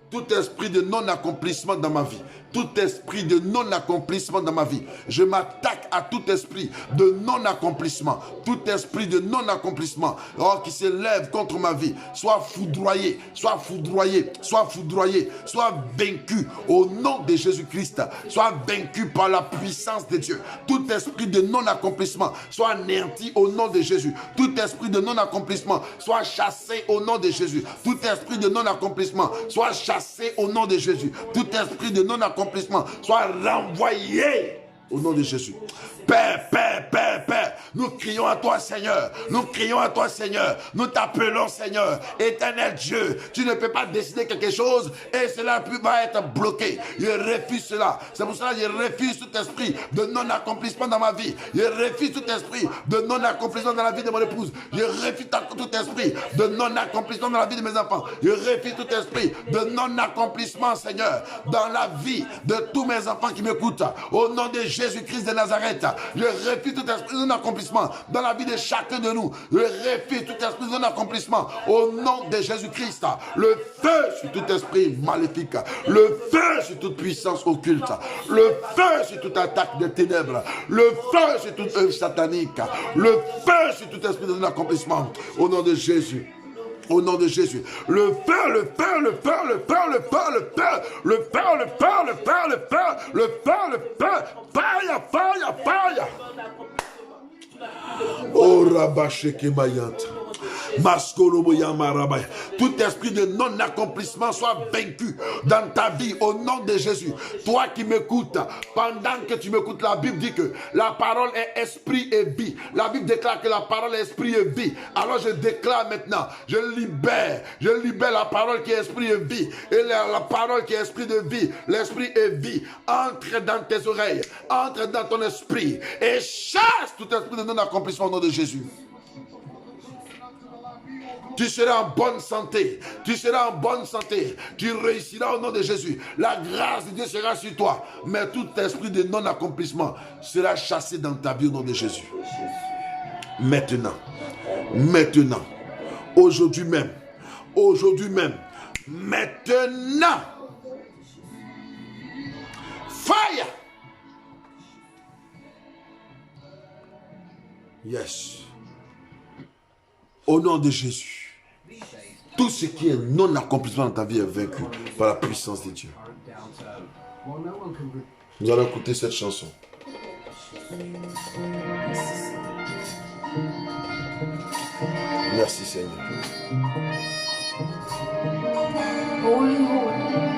Speaker 1: Tout esprit de non-accomplissement dans ma vie, tout esprit de non-accomplissement dans ma vie, je m'attaque à tout esprit de non-accomplissement, tout esprit de non-accomplissement qui s'élève contre ma vie, soit foudroyé, soit foudroyé, soit foudroyé, soit vaincu au nom de Jésus-Christ, soit vaincu par la puissance de Dieu. Tout esprit de non-accomplissement soit anéanti au nom de Jésus. Tout esprit de non-accomplissement soit chassé au nom de Jésus. Tout esprit de non-accomplissement soit chassé au nom de Jésus. Tout esprit de non-accomplissement soit renvoyé au nom de Jésus. Père, Père, Père, Père, nous crions à toi, Seigneur. Nous crions à toi, Seigneur. Nous t'appelons, Seigneur. Éternel Dieu, tu ne peux pas décider quelque chose et cela va être bloqué. Je refuse cela. C'est pour cela que je refuse tout esprit de non-accomplissement dans ma vie. Je refuse tout esprit de non-accomplissement dans la vie de mon épouse. Je refuse tout esprit de non-accomplissement dans la vie de mes enfants. Je refuse tout esprit de non-accomplissement, Seigneur, dans la vie de tous mes enfants qui m'écoutent. Au nom de Jésus-Christ de Nazareth, je refuse tout esprit de non-accomplissement dans la vie de chacun de nous. Je refuse tout esprit de non-accomplissement au nom de Jésus-Christ. Le feu sur tout esprit maléfique. Le feu sur toute puissance occulte. Le feu sur toute attaque des ténèbres. Le feu sur toute œuvre satanique. Le feu sur tout esprit de non-accomplissement au nom de Jésus. Au nom de Jésus. Le feu, le feu, le feu, le feu, le feu, le feu, le feu, le feu, le feu, le feu, le feu, le feu, fire, fire, fire. Oh Rabasheke Mayant. Tout esprit de non-accomplissement soit vaincu dans ta vie au nom de Jésus. Toi qui m'écoutes, pendant que tu m'écoutes, la Bible dit que la parole est esprit et vie. La Bible déclare que la parole est esprit et vie. Alors je déclare maintenant, je libère la parole qui est esprit et vie. Et la parole qui est esprit de vie, l'esprit et vie, entre dans tes oreilles, entre dans ton esprit et chasse tout esprit de non-accomplissement au nom de Jésus. Tu seras en bonne santé. Tu seras en bonne santé. Tu réussiras au nom de Jésus. La grâce de Dieu sera sur toi. Mais tout esprit de non-accomplissement sera chassé dans ta vie au nom de Jésus. Maintenant. Maintenant. Aujourd'hui même. Aujourd'hui même. Maintenant. Fire. Yes. Au nom de Jésus. Tout ce qui est non-accomplissement dans ta vie est vaincu par la puissance de Dieu. Nous allons écouter cette chanson. Merci Seigneur.
Speaker 2: Holy, holy.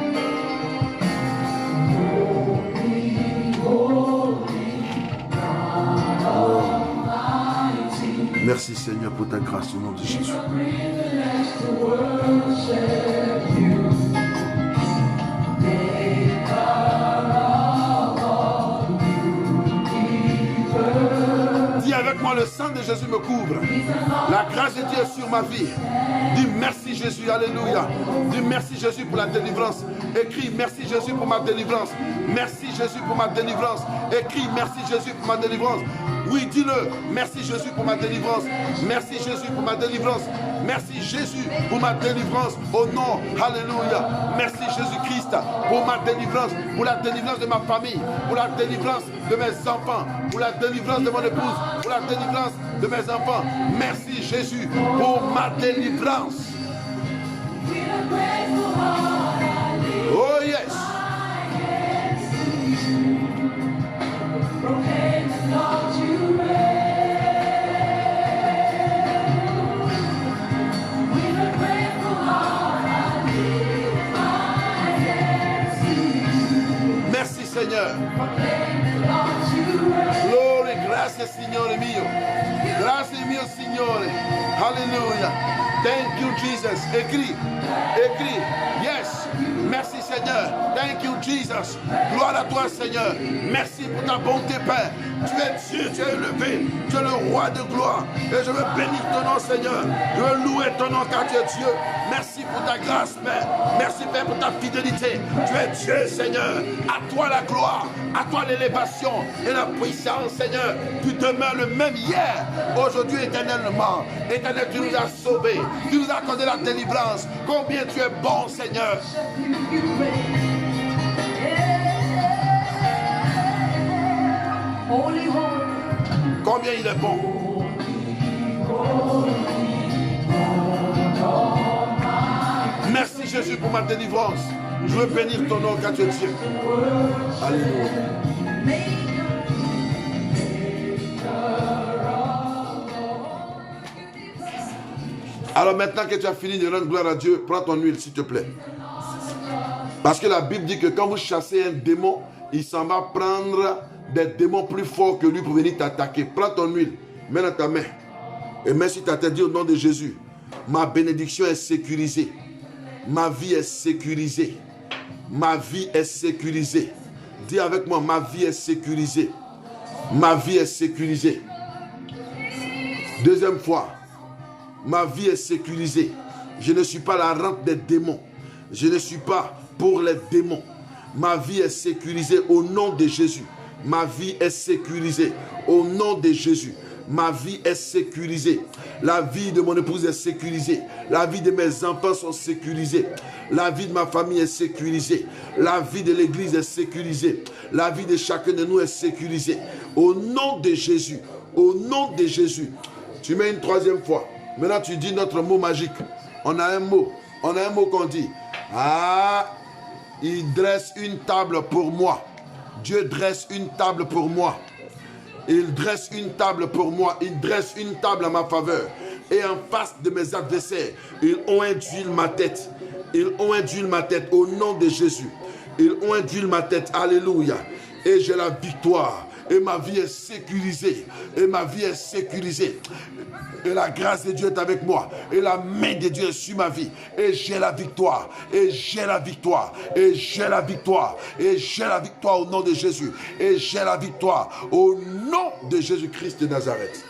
Speaker 1: Merci Seigneur pour ta grâce au nom de Jésus. Dis avec moi, le sang de Jésus me couvre. La grâce de Dieu est sur ma vie. Dis merci Jésus, alléluia. Dis merci Jésus pour la délivrance. Écris merci Jésus pour ma délivrance. Merci Jésus pour ma délivrance. Écris merci Jésus pour ma délivrance. Oui, dis-le. Merci Jésus pour ma délivrance. Merci Jésus pour ma délivrance. Merci Jésus pour ma délivrance. Au nom, alléluia. Merci Jésus-Christ pour ma délivrance. Pour la délivrance de ma famille. Pour la délivrance de mes enfants. Pour la délivrance de mon épouse. Pour la délivrance de mes enfants. Merci Jésus pour ma délivrance. Oh yes. Merci Seigneur. Gloria, gracias Signore mio. Gracias mio Signore. Hallelujah. Thank you Jesus. Écris. Écris. Yes. Merci Seigneur. Thank you, Jesus. Gloire à toi, Seigneur. Merci pour ta bonté, Père. Tu es Dieu, tu es élevé. Tu es le roi de gloire. Et je veux bénir ton nom, Seigneur. Je veux louer ton nom car tu es Dieu. Merci pour ta grâce, Père. Merci, Père, pour ta fidélité. Tu es Dieu, Seigneur. À toi la gloire. À toi l'élévation et la puissance, Seigneur. Tu demeures le même hier, aujourd'hui, éternellement. Éternel, tu nous as sauvés. Tu nous as accordé la délivrance. Combien tu es bon, Seigneur. Combien il est bon. Merci Jésus pour ma délivrance. Je veux bénir ton nom car tu es Dieu. Alléluia. Alors maintenant que tu as fini de rendre gloire à Dieu, prends ton huile s'il te plaît. Parce que la Bible dit que quand vous chassez un démon, il s'en va prendre des démons plus forts que lui pour venir t'attaquer. Prends ton huile, mets dans ta main. Et mets sur ta tête, dis au nom de Jésus, ma bénédiction est sécurisée. Ma vie est sécurisée. Ma vie est sécurisée. Dis avec moi, ma vie est sécurisée. Ma vie est sécurisée. Deuxième fois, ma vie est sécurisée. Je ne suis pas la rente des démons. Je ne suis pas pour les démons. Ma vie est sécurisée au nom de Jésus. Ma vie est sécurisée au nom de Jésus. Ma vie est sécurisée. La vie de mon épouse est sécurisée. La vie de mes enfants sont sécurisés. La vie de ma famille est sécurisée. La vie de l'église est sécurisée. La vie de chacun de nous est sécurisée. Au nom de Jésus. Au nom de Jésus. Tu mets une troisième fois. Maintenant tu dis notre mot magique. On a un mot. On a un mot qu'on dit. Ah, il dresse une table pour moi. Dieu dresse une table pour moi. Il dresse une table pour moi. Il dresse une table à ma faveur. Et en face de mes adversaires, ils ont induit ma tête. Ils ont induit ma tête au nom de Jésus. Ils ont induit ma tête. Alléluia. Et j'ai la victoire. Et ma vie est sécurisée. Et ma vie est sécurisée. Et la grâce de Dieu est avec moi. Et la main de Dieu est sur ma vie. Et j'ai la victoire. Et j'ai la victoire. Et j'ai la victoire. Et j'ai la victoire au nom de Jésus. Et j'ai la victoire au nom de Jésus-Christ de Nazareth.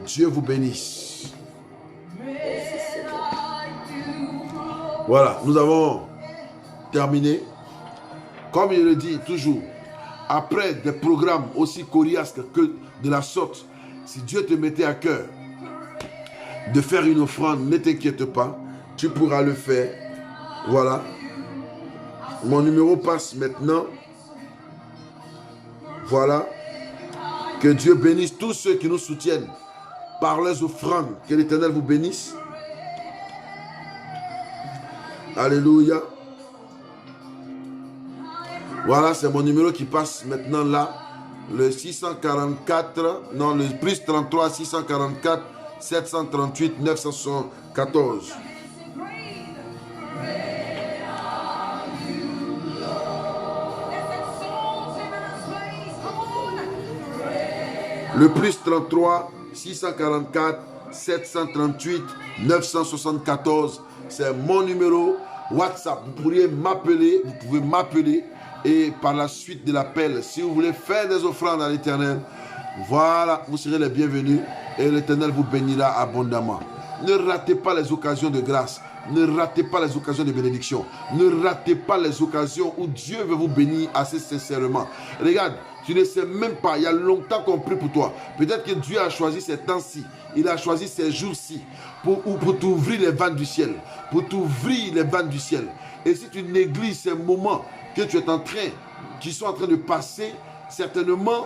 Speaker 1: Dieu vous bénisse. Voilà, nous avons terminé. Comme je le dis toujours, après des programmes aussi coriaces que de la sorte, si Dieu te mettait à cœur de faire une offrande, ne t'inquiète pas, tu pourras le faire. Voilà. Mon numéro passe maintenant. Voilà. Que Dieu bénisse tous ceux qui nous soutiennent par les offrandes. Que l'Éternel vous bénisse. Alléluia. Voilà, c'est mon numéro qui passe maintenant là. Le 644, non, le plus 33 644 738 974. Le plus 33 644 738 974. C'est mon numéro WhatsApp. Vous pourriez m'appeler, vous pouvez m'appeler. Et par la suite de l'appel, si vous voulez faire des offrandes à l'Éternel, voilà, vous serez les bienvenus et l'Éternel vous bénira abondamment. Ne ratez pas les occasions de grâce. Ne ratez pas les occasions de bénédiction. Ne ratez pas les occasions où Dieu veut vous bénir assez sincèrement. Regarde, tu ne sais même pas, il y a longtemps qu'on prie pour toi. Peut-être que Dieu a choisi ces temps-ci. Il a choisi ces jours-ci pour t'ouvrir les vannes du ciel. Pour t'ouvrir les vannes du ciel. Et si tu négliges ces moments que tu es en train, qui sont en train de passer, certainement,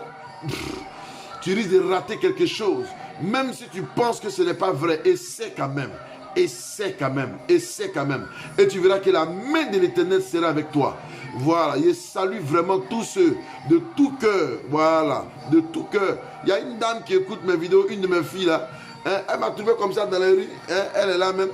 Speaker 1: tu risques de rater quelque chose. Même si tu penses que ce n'est pas vrai, essaie quand même. Essaie quand même. Essaie quand même. Et tu verras que la main de l'Éternel sera avec toi. Voilà. Je salue vraiment tous ceux de tout cœur. Voilà. De tout cœur. Il y a une dame qui écoute mes vidéos, une de mes filles là. Hein, elle m'a trouvé comme ça dans la rue. Hein, elle est là même.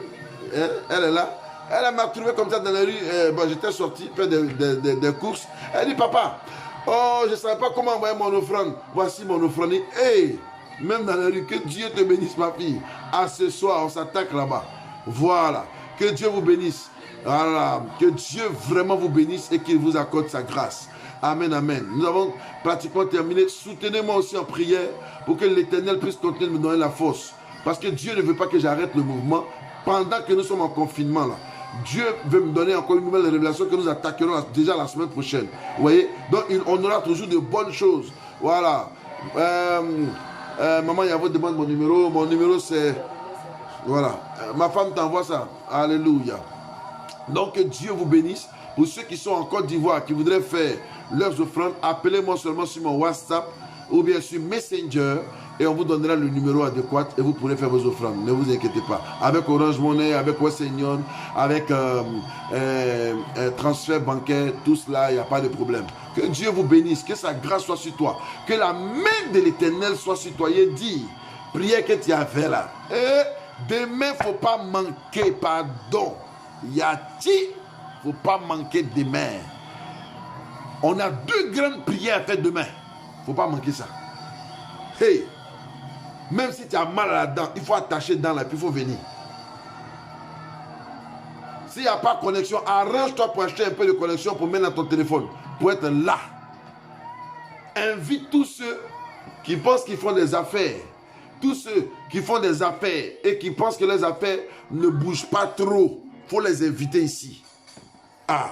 Speaker 1: Hein, elle est là. Elle m'a trouvé comme ça dans la rue. Bon, j'étais sorti, faire des courses. Elle dit, papa, oh, je ne savais pas comment envoyer mon offrande. Voici mon offrande. Hey, même dans la rue, que Dieu te bénisse, ma fille. À ce soir, on s'attaque là-bas. Voilà. Que Dieu vous bénisse. Voilà. Que Dieu vraiment vous bénisse et qu'il vous accorde sa grâce. Amen, amen. Nous avons pratiquement terminé. Soutenez-moi aussi en prière pour que l'Éternel puisse continuer de me donner la force. Parce que Dieu ne veut pas que j'arrête le mouvement pendant que nous sommes en confinement là. Dieu veut me donner encore une nouvelle révélation que nous attaquerons déjà la semaine prochaine. Vous voyez? Donc on aura toujours de bonnes choses. Voilà. Maman, il y a votre demande mon numéro. Mon numéro c'est... Voilà. Ma femme t'envoie ça. Alléluia. Donc que Dieu vous bénisse. Pour ceux qui sont en Côte d'Ivoire, qui voudraient faire leurs offrandes, appelez-moi seulement sur mon WhatsApp ou bien sur Messenger et on vous donnera le numéro adéquat et vous pourrez faire vos offrandes. Ne vous inquiétez pas. Avec Orange Money, avec Western Union, avec transfert bancaire, tout cela, il n'y a pas de problème. Que Dieu vous bénisse, que sa grâce soit sur toi, que la main de l'Éternel soit sur toi. Il dit, prière que tu as fait là. Et demain, il ne faut pas manquer, pardon. Yati. Il ne faut pas manquer demain. On a 2 grandes prières à faire demain. Il ne faut pas manquer ça. Hey, même si tu as mal à la dent, il faut attacher dedans là, puis il faut venir. S'il n'y a pas de connexion, arrange-toi pour acheter un peu de connexion pour mettre dans ton téléphone, pour être là. Invite tous ceux qui pensent qu'ils font des affaires. Tous ceux qui font des affaires et qui pensent que les affaires ne bougent pas trop. Il faut les inviter ici. Ah.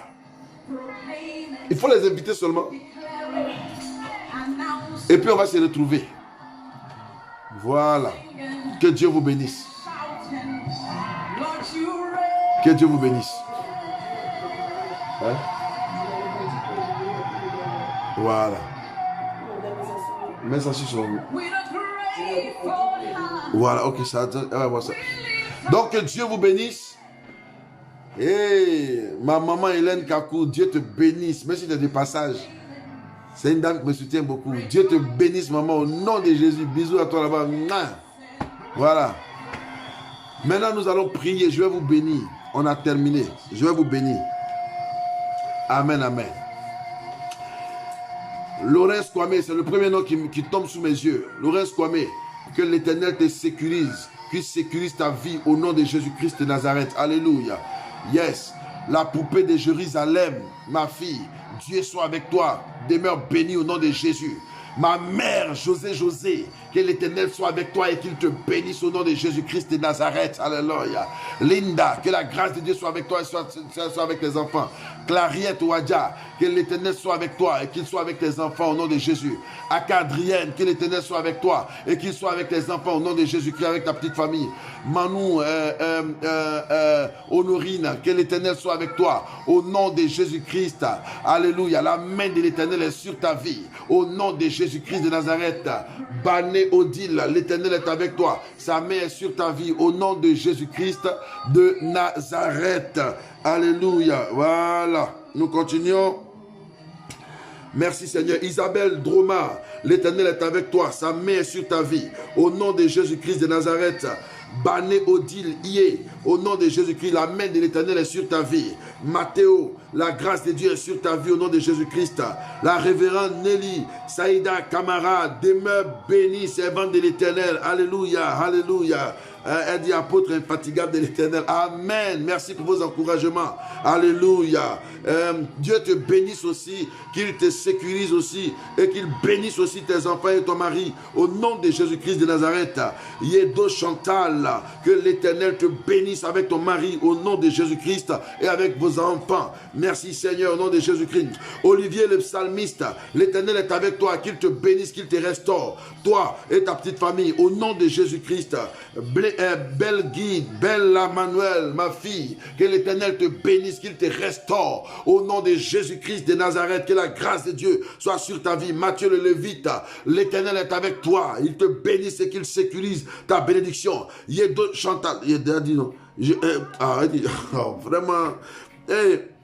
Speaker 1: Il faut les inviter seulement. Et puis on va se retrouver. Voilà. Que Dieu vous bénisse. Que Dieu vous bénisse. Hein? Voilà. Mets ça sur son... Voilà, ok, ça. Donc que Dieu vous bénisse. Hey, ma maman Hélène Kakou, Dieu te bénisse. Merci de passage. C'est une dame qui me soutient beaucoup. Dieu te bénisse, maman, au nom de Jésus. Bisous à toi là-bas. Voilà. Maintenant, nous allons prier. Je vais vous bénir. On a terminé. Je vais vous bénir. Amen, amen. Laurence Kwame, c'est le premier nom qui tombe sous mes yeux. Laurence Kwame, que l'Éternel te sécurise, qu'il sécurise ta vie au nom de Jésus-Christ de Nazareth. Alléluia. Yes, la poupée de Jérusalem, ma fille, Dieu soit avec toi, demeure bénie au nom de Jésus. Ma mère, José, que l'Éternel soit avec toi et qu'il te bénisse au nom de Jésus-Christ de Nazareth. Alléluia. Linda, que la grâce de Dieu soit avec toi et soit avec tes enfants. Clariette Ouadja, que l'Éternel soit avec toi et qu'il soit avec tes enfants au nom de Jésus. Acadrienne, que l'Éternel soit avec toi et qu'il soit avec tes enfants au nom de Jésus-Christ, avec ta petite famille. Manou, Honorine, que l'Éternel soit avec toi au nom de Jésus-Christ. Alléluia. La main de l'Éternel est sur ta vie au nom de Jésus-Christ de Nazareth. Bané Odile, l'Éternel est avec toi. Sa main est sur ta vie au nom de Jésus-Christ de Nazareth. Alléluia. Voilà. Nous continuons. Merci Seigneur. Isabelle Droma, l'Éternel est avec toi. Sa main est sur ta vie. Au nom de Jésus-Christ de Nazareth. Bané Odile Ié, au nom de Jésus-Christ, la main de l'Éternel est sur ta vie. Mathéo, la grâce de Dieu est sur ta vie au nom de Jésus-Christ. La révérende Nelly Saïda Kamara, demeure bénie, servante de l'Éternel. Alléluia, alléluia. Elle dit apôtre infatigable de l'Éternel. Amen. Merci pour vos encouragements. Alléluia. Dieu te bénisse aussi, qu'il te sécurise aussi et qu'il bénisse aussi tes enfants et ton mari. Au nom de Jésus-Christ de Nazareth. Yedo Chantal, que l'Éternel te bénisse avec ton mari au nom de Jésus-Christ et avec vos enfants. Merci Seigneur au nom de Jésus-Christ. Olivier le psalmiste, l'Éternel est avec toi, qu'il te bénisse, qu'il te restaure. Toi et ta petite famille au nom de Jésus-Christ. Belle guide, belle Manuel, ma fille, que l'Éternel te bénisse, qu'il te restaure au nom de Jésus-Christ de Nazareth, que la grâce de Dieu soit sur ta vie. Matthieu le Lévite, l'Éternel est avec toi, il te bénisse et qu'il sécurise ta bénédiction. Il y a d'autres Chantal, il y a dit non, vraiment,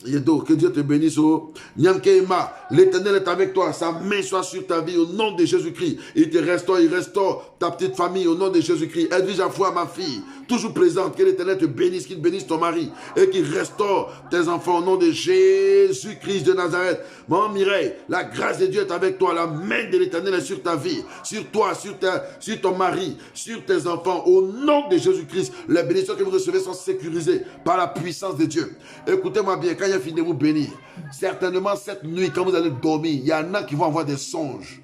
Speaker 1: Yedo, que Dieu te bénisse. Oh. Nyankeima, l'Éternel est avec toi. Sa main soit sur ta vie au nom de Jésus-Christ. Il te restaure, il restaure ta petite famille au nom de Jésus-Christ. Edwige Afoua, ma fille, toujours présente. Que l'Éternel te bénisse, qu'il bénisse ton mari et qu'il restaure tes enfants au nom de Jésus-Christ de Nazareth. Maman Mireille, la grâce de Dieu est avec toi. La main de l'Éternel est sur ta vie, sur toi, sur ton mari, sur tes enfants. Au nom de Jésus-Christ, les bénédictions que vous recevez sont sécurisées par la puissance de Dieu. Écoutez-moi bien, quand il a fini de vous bénir, certainement cette nuit, quand vous allez dormir, il y en a qui vont avoir des songes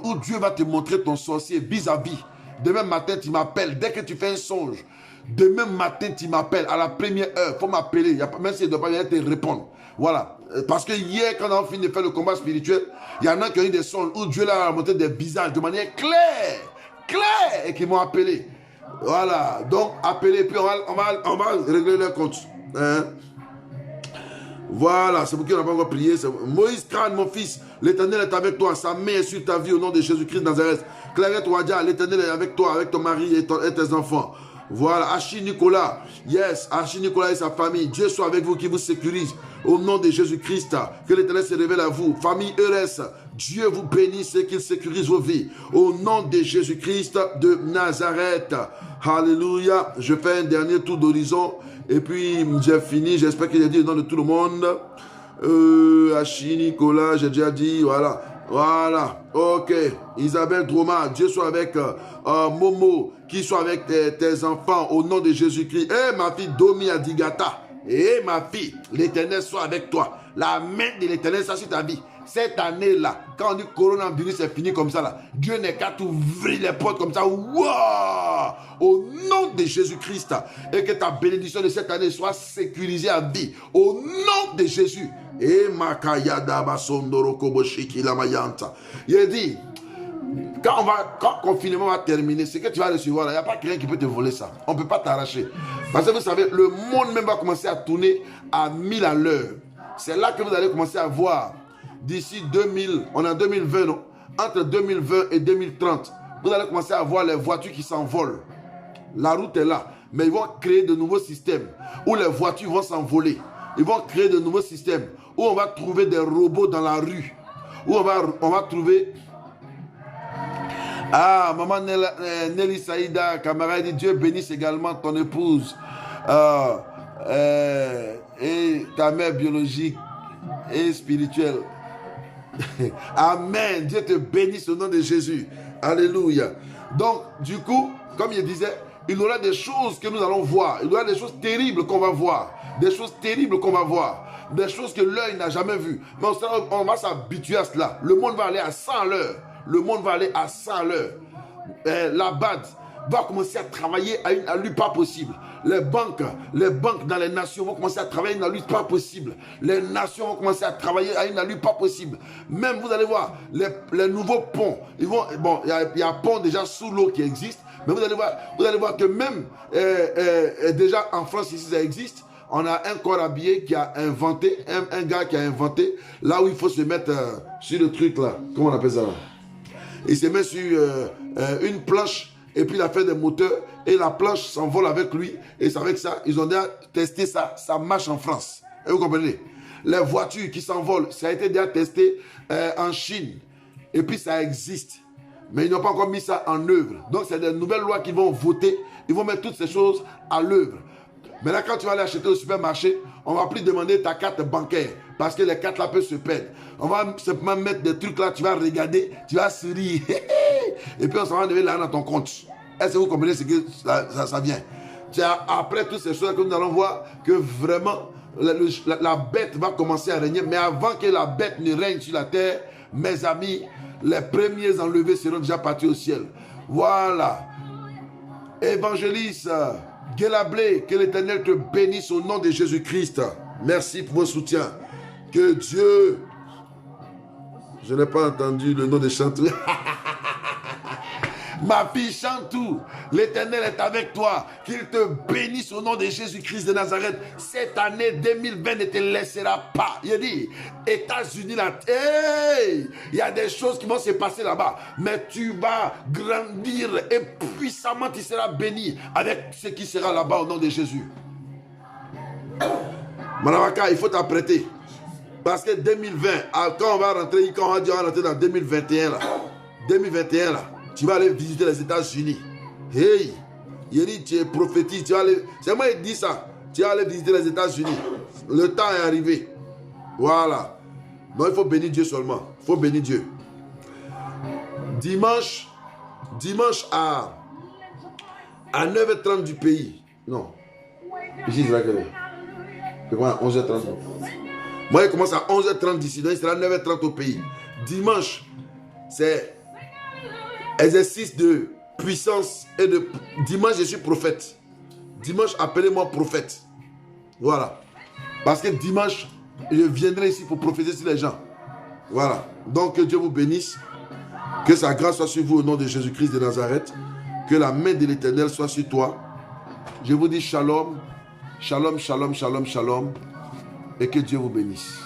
Speaker 1: où Dieu va te montrer ton sorcier vis-à-vis. Demain matin, tu m'appelles. Dès que tu fais un songe, demain matin, tu m'appelles. À la première heure, il faut m'appeler. Même s'il ne doit pas venir te répondre. Voilà. Parce que hier, quand on a fini de faire le combat spirituel, il y en a qui ont eu des songes où Dieu leur a montré des visages de manière claire, et qui m'ont appelé. Voilà. Donc, appelez, puis on va régler leur compte. Hein? Voilà, c'est pour qui on n'a pas encore prié. Moïse Kran, mon fils, l'Éternel est avec toi. Sa main est sur ta vie au nom de Jésus-Christ de Nazareth. Clairette Ouadia, l'Éternel est avec toi, avec ton mari et tes enfants. Voilà, Achille Nicolas, yes, Achille Nicolas et sa famille. Dieu soit avec vous, qui vous sécurise au nom de Jésus-Christ. Que l'Éternel se révèle à vous. Famille Eures, Dieu vous bénisse et qu'il sécurise vos vies. Au nom de Jésus-Christ de Nazareth. Alléluia. Je fais un dernier tour d'horizon. Et puis, j'ai fini. J'espère qu'il a dit le nom de tout le monde. Achille Nicolas, j'ai déjà dit. Voilà. Voilà. Ok. Isabelle Droma, Dieu soit avec Momo, qui soit avec tes enfants au nom de Jésus-Christ. Et ma fille Domi Adigata. Et ma fille, l'Éternel soit avec toi. La main de l'Éternel soit sur ta vie. Cette année-là, quand on dit coronavirus, c'est fini comme ça là. Dieu n'est qu'à t'ouvrir les portes comme ça. Wow! Au nom de Jésus-Christ. Et que ta bénédiction de cette année soit sécurisée à vie. Au nom de Jésus. Et Makayada Basondoro Koboshiki Lamayanta. Il dit, quand le confinement va terminer, ce que tu vas recevoir là, il n'y a pas quelqu'un qui peut te voler ça. On ne peut pas t'arracher. Parce que vous savez, le monde même va commencer à tourner à 1000 à l'heure. C'est là que vous allez commencer à voir. D'ici 2000, on est en 2020, non? Entre 2020 et 2030, vous allez commencer à voir les voitures qui s'envolent. La route est là, mais ils vont créer de nouveaux systèmes où les voitures vont s'envoler. Ils vont créer de nouveaux systèmes où on va trouver des robots dans la rue. Où on va trouver... Ah, maman Nelly Saïda, camarade, dit Dieu bénisse également ton épouse et ta mère biologique et spirituelle. Amen. Dieu te bénisse au nom de Jésus. Alléluia. Donc, du coup, comme il disait, il y aura des choses que nous allons voir. Il y aura des choses terribles qu'on va voir. Des choses terribles qu'on va voir. Des choses que l'œil n'a jamais vues. Mais on va s'habituer à cela. Le monde va aller à 100 à l'heure. Le monde va aller à 100 à l'heure. La BAD va commencer à travailler à une allure pas possible. Les banques dans les nations vont commencer à travailler à une allure pas possible. Les nations vont commencer à travailler à une allure pas possible. Même, vous allez voir, les nouveaux ponts, il y a un pont déjà sous l'eau qui existe, mais vous allez voir que même déjà en France, ici, ça existe. On a un corps habillé qui a inventé, un gars qui a inventé, là où il faut se mettre sur le truc là. Comment on appelle ça là? Il se met sur une planche et puis il a fait des moteurs et la planche s'envole avec lui. Et c'est avec ça, ils ont déjà testé ça, ça marche en France. Et vous comprenez? Les voitures qui s'envolent, ça a été déjà testé en Chine. Et puis ça existe. Mais ils n'ont pas encore mis ça en œuvre. Donc c'est des nouvelles lois qu'ils vont voter. Ils vont mettre toutes ces choses à l'œuvre. Mais là, quand tu vas aller acheter au supermarché, on ne va plus demander ta carte bancaire. Parce que les cartes là peuvent se perdre. On va simplement mettre des trucs là, tu vas regarder, tu vas sourire. Et puis on s'en va enlever là dans ton compte. Est-ce que vous comprenez ce que ça vient? C'est après toutes ces choses que nous allons voir que vraiment la bête va commencer à régner. Mais avant que la bête ne règne sur la terre, mes amis, les premiers enlevés seront déjà partis au ciel. Voilà. Évangéliste Guélablé, que l'Éternel te bénisse au nom de Jésus-Christ. Merci pour vos soutiens. Que Dieu... Je n'ai pas entendu le nom de Chantou. Ma fille Chantou, l'Éternel est avec toi. Qu'il te bénisse au nom de Jésus-Christ de Nazareth. Cette année 2020 ne te laissera pas. Il dit, États-Unis, là, hey, il y a des choses qui vont se passer là-bas. Mais tu vas grandir et puissamment tu seras béni avec ce qui sera là-bas au nom de Jésus. Manawaka, il faut t'apprêter. Parce que 2020, quand on va rentrer, quand on va dire on va rentrer dans 2021 là, 2021 là, tu vas aller visiter les États-Unis. Hey, il dit tu es prophétique, tu vas aller. C'est moi qui dis ça. Tu vas aller visiter les États-Unis. Le temps est arrivé. Voilà. Donc il faut bénir Dieu seulement. Il faut bénir Dieu. Dimanche à 9h30 du pays. Non. Ici, c'est là que c'est quoi, 11h30. Moi, il commence à 11h30 d'ici, donc il sera 9h30 au pays. Dimanche, c'est exercice de puissance et de... Dimanche, je suis prophète. Dimanche, appelez-moi prophète. Voilà. Parce que dimanche, je viendrai ici pour prophétiser sur les gens. Voilà. Donc, que Dieu vous bénisse. Que sa grâce soit sur vous au nom de Jésus-Christ de Nazareth. Que la main de l'Éternel soit sur toi. Je vous dis shalom. Shalom, shalom, shalom, shalom. Et que Dieu vous bénisse.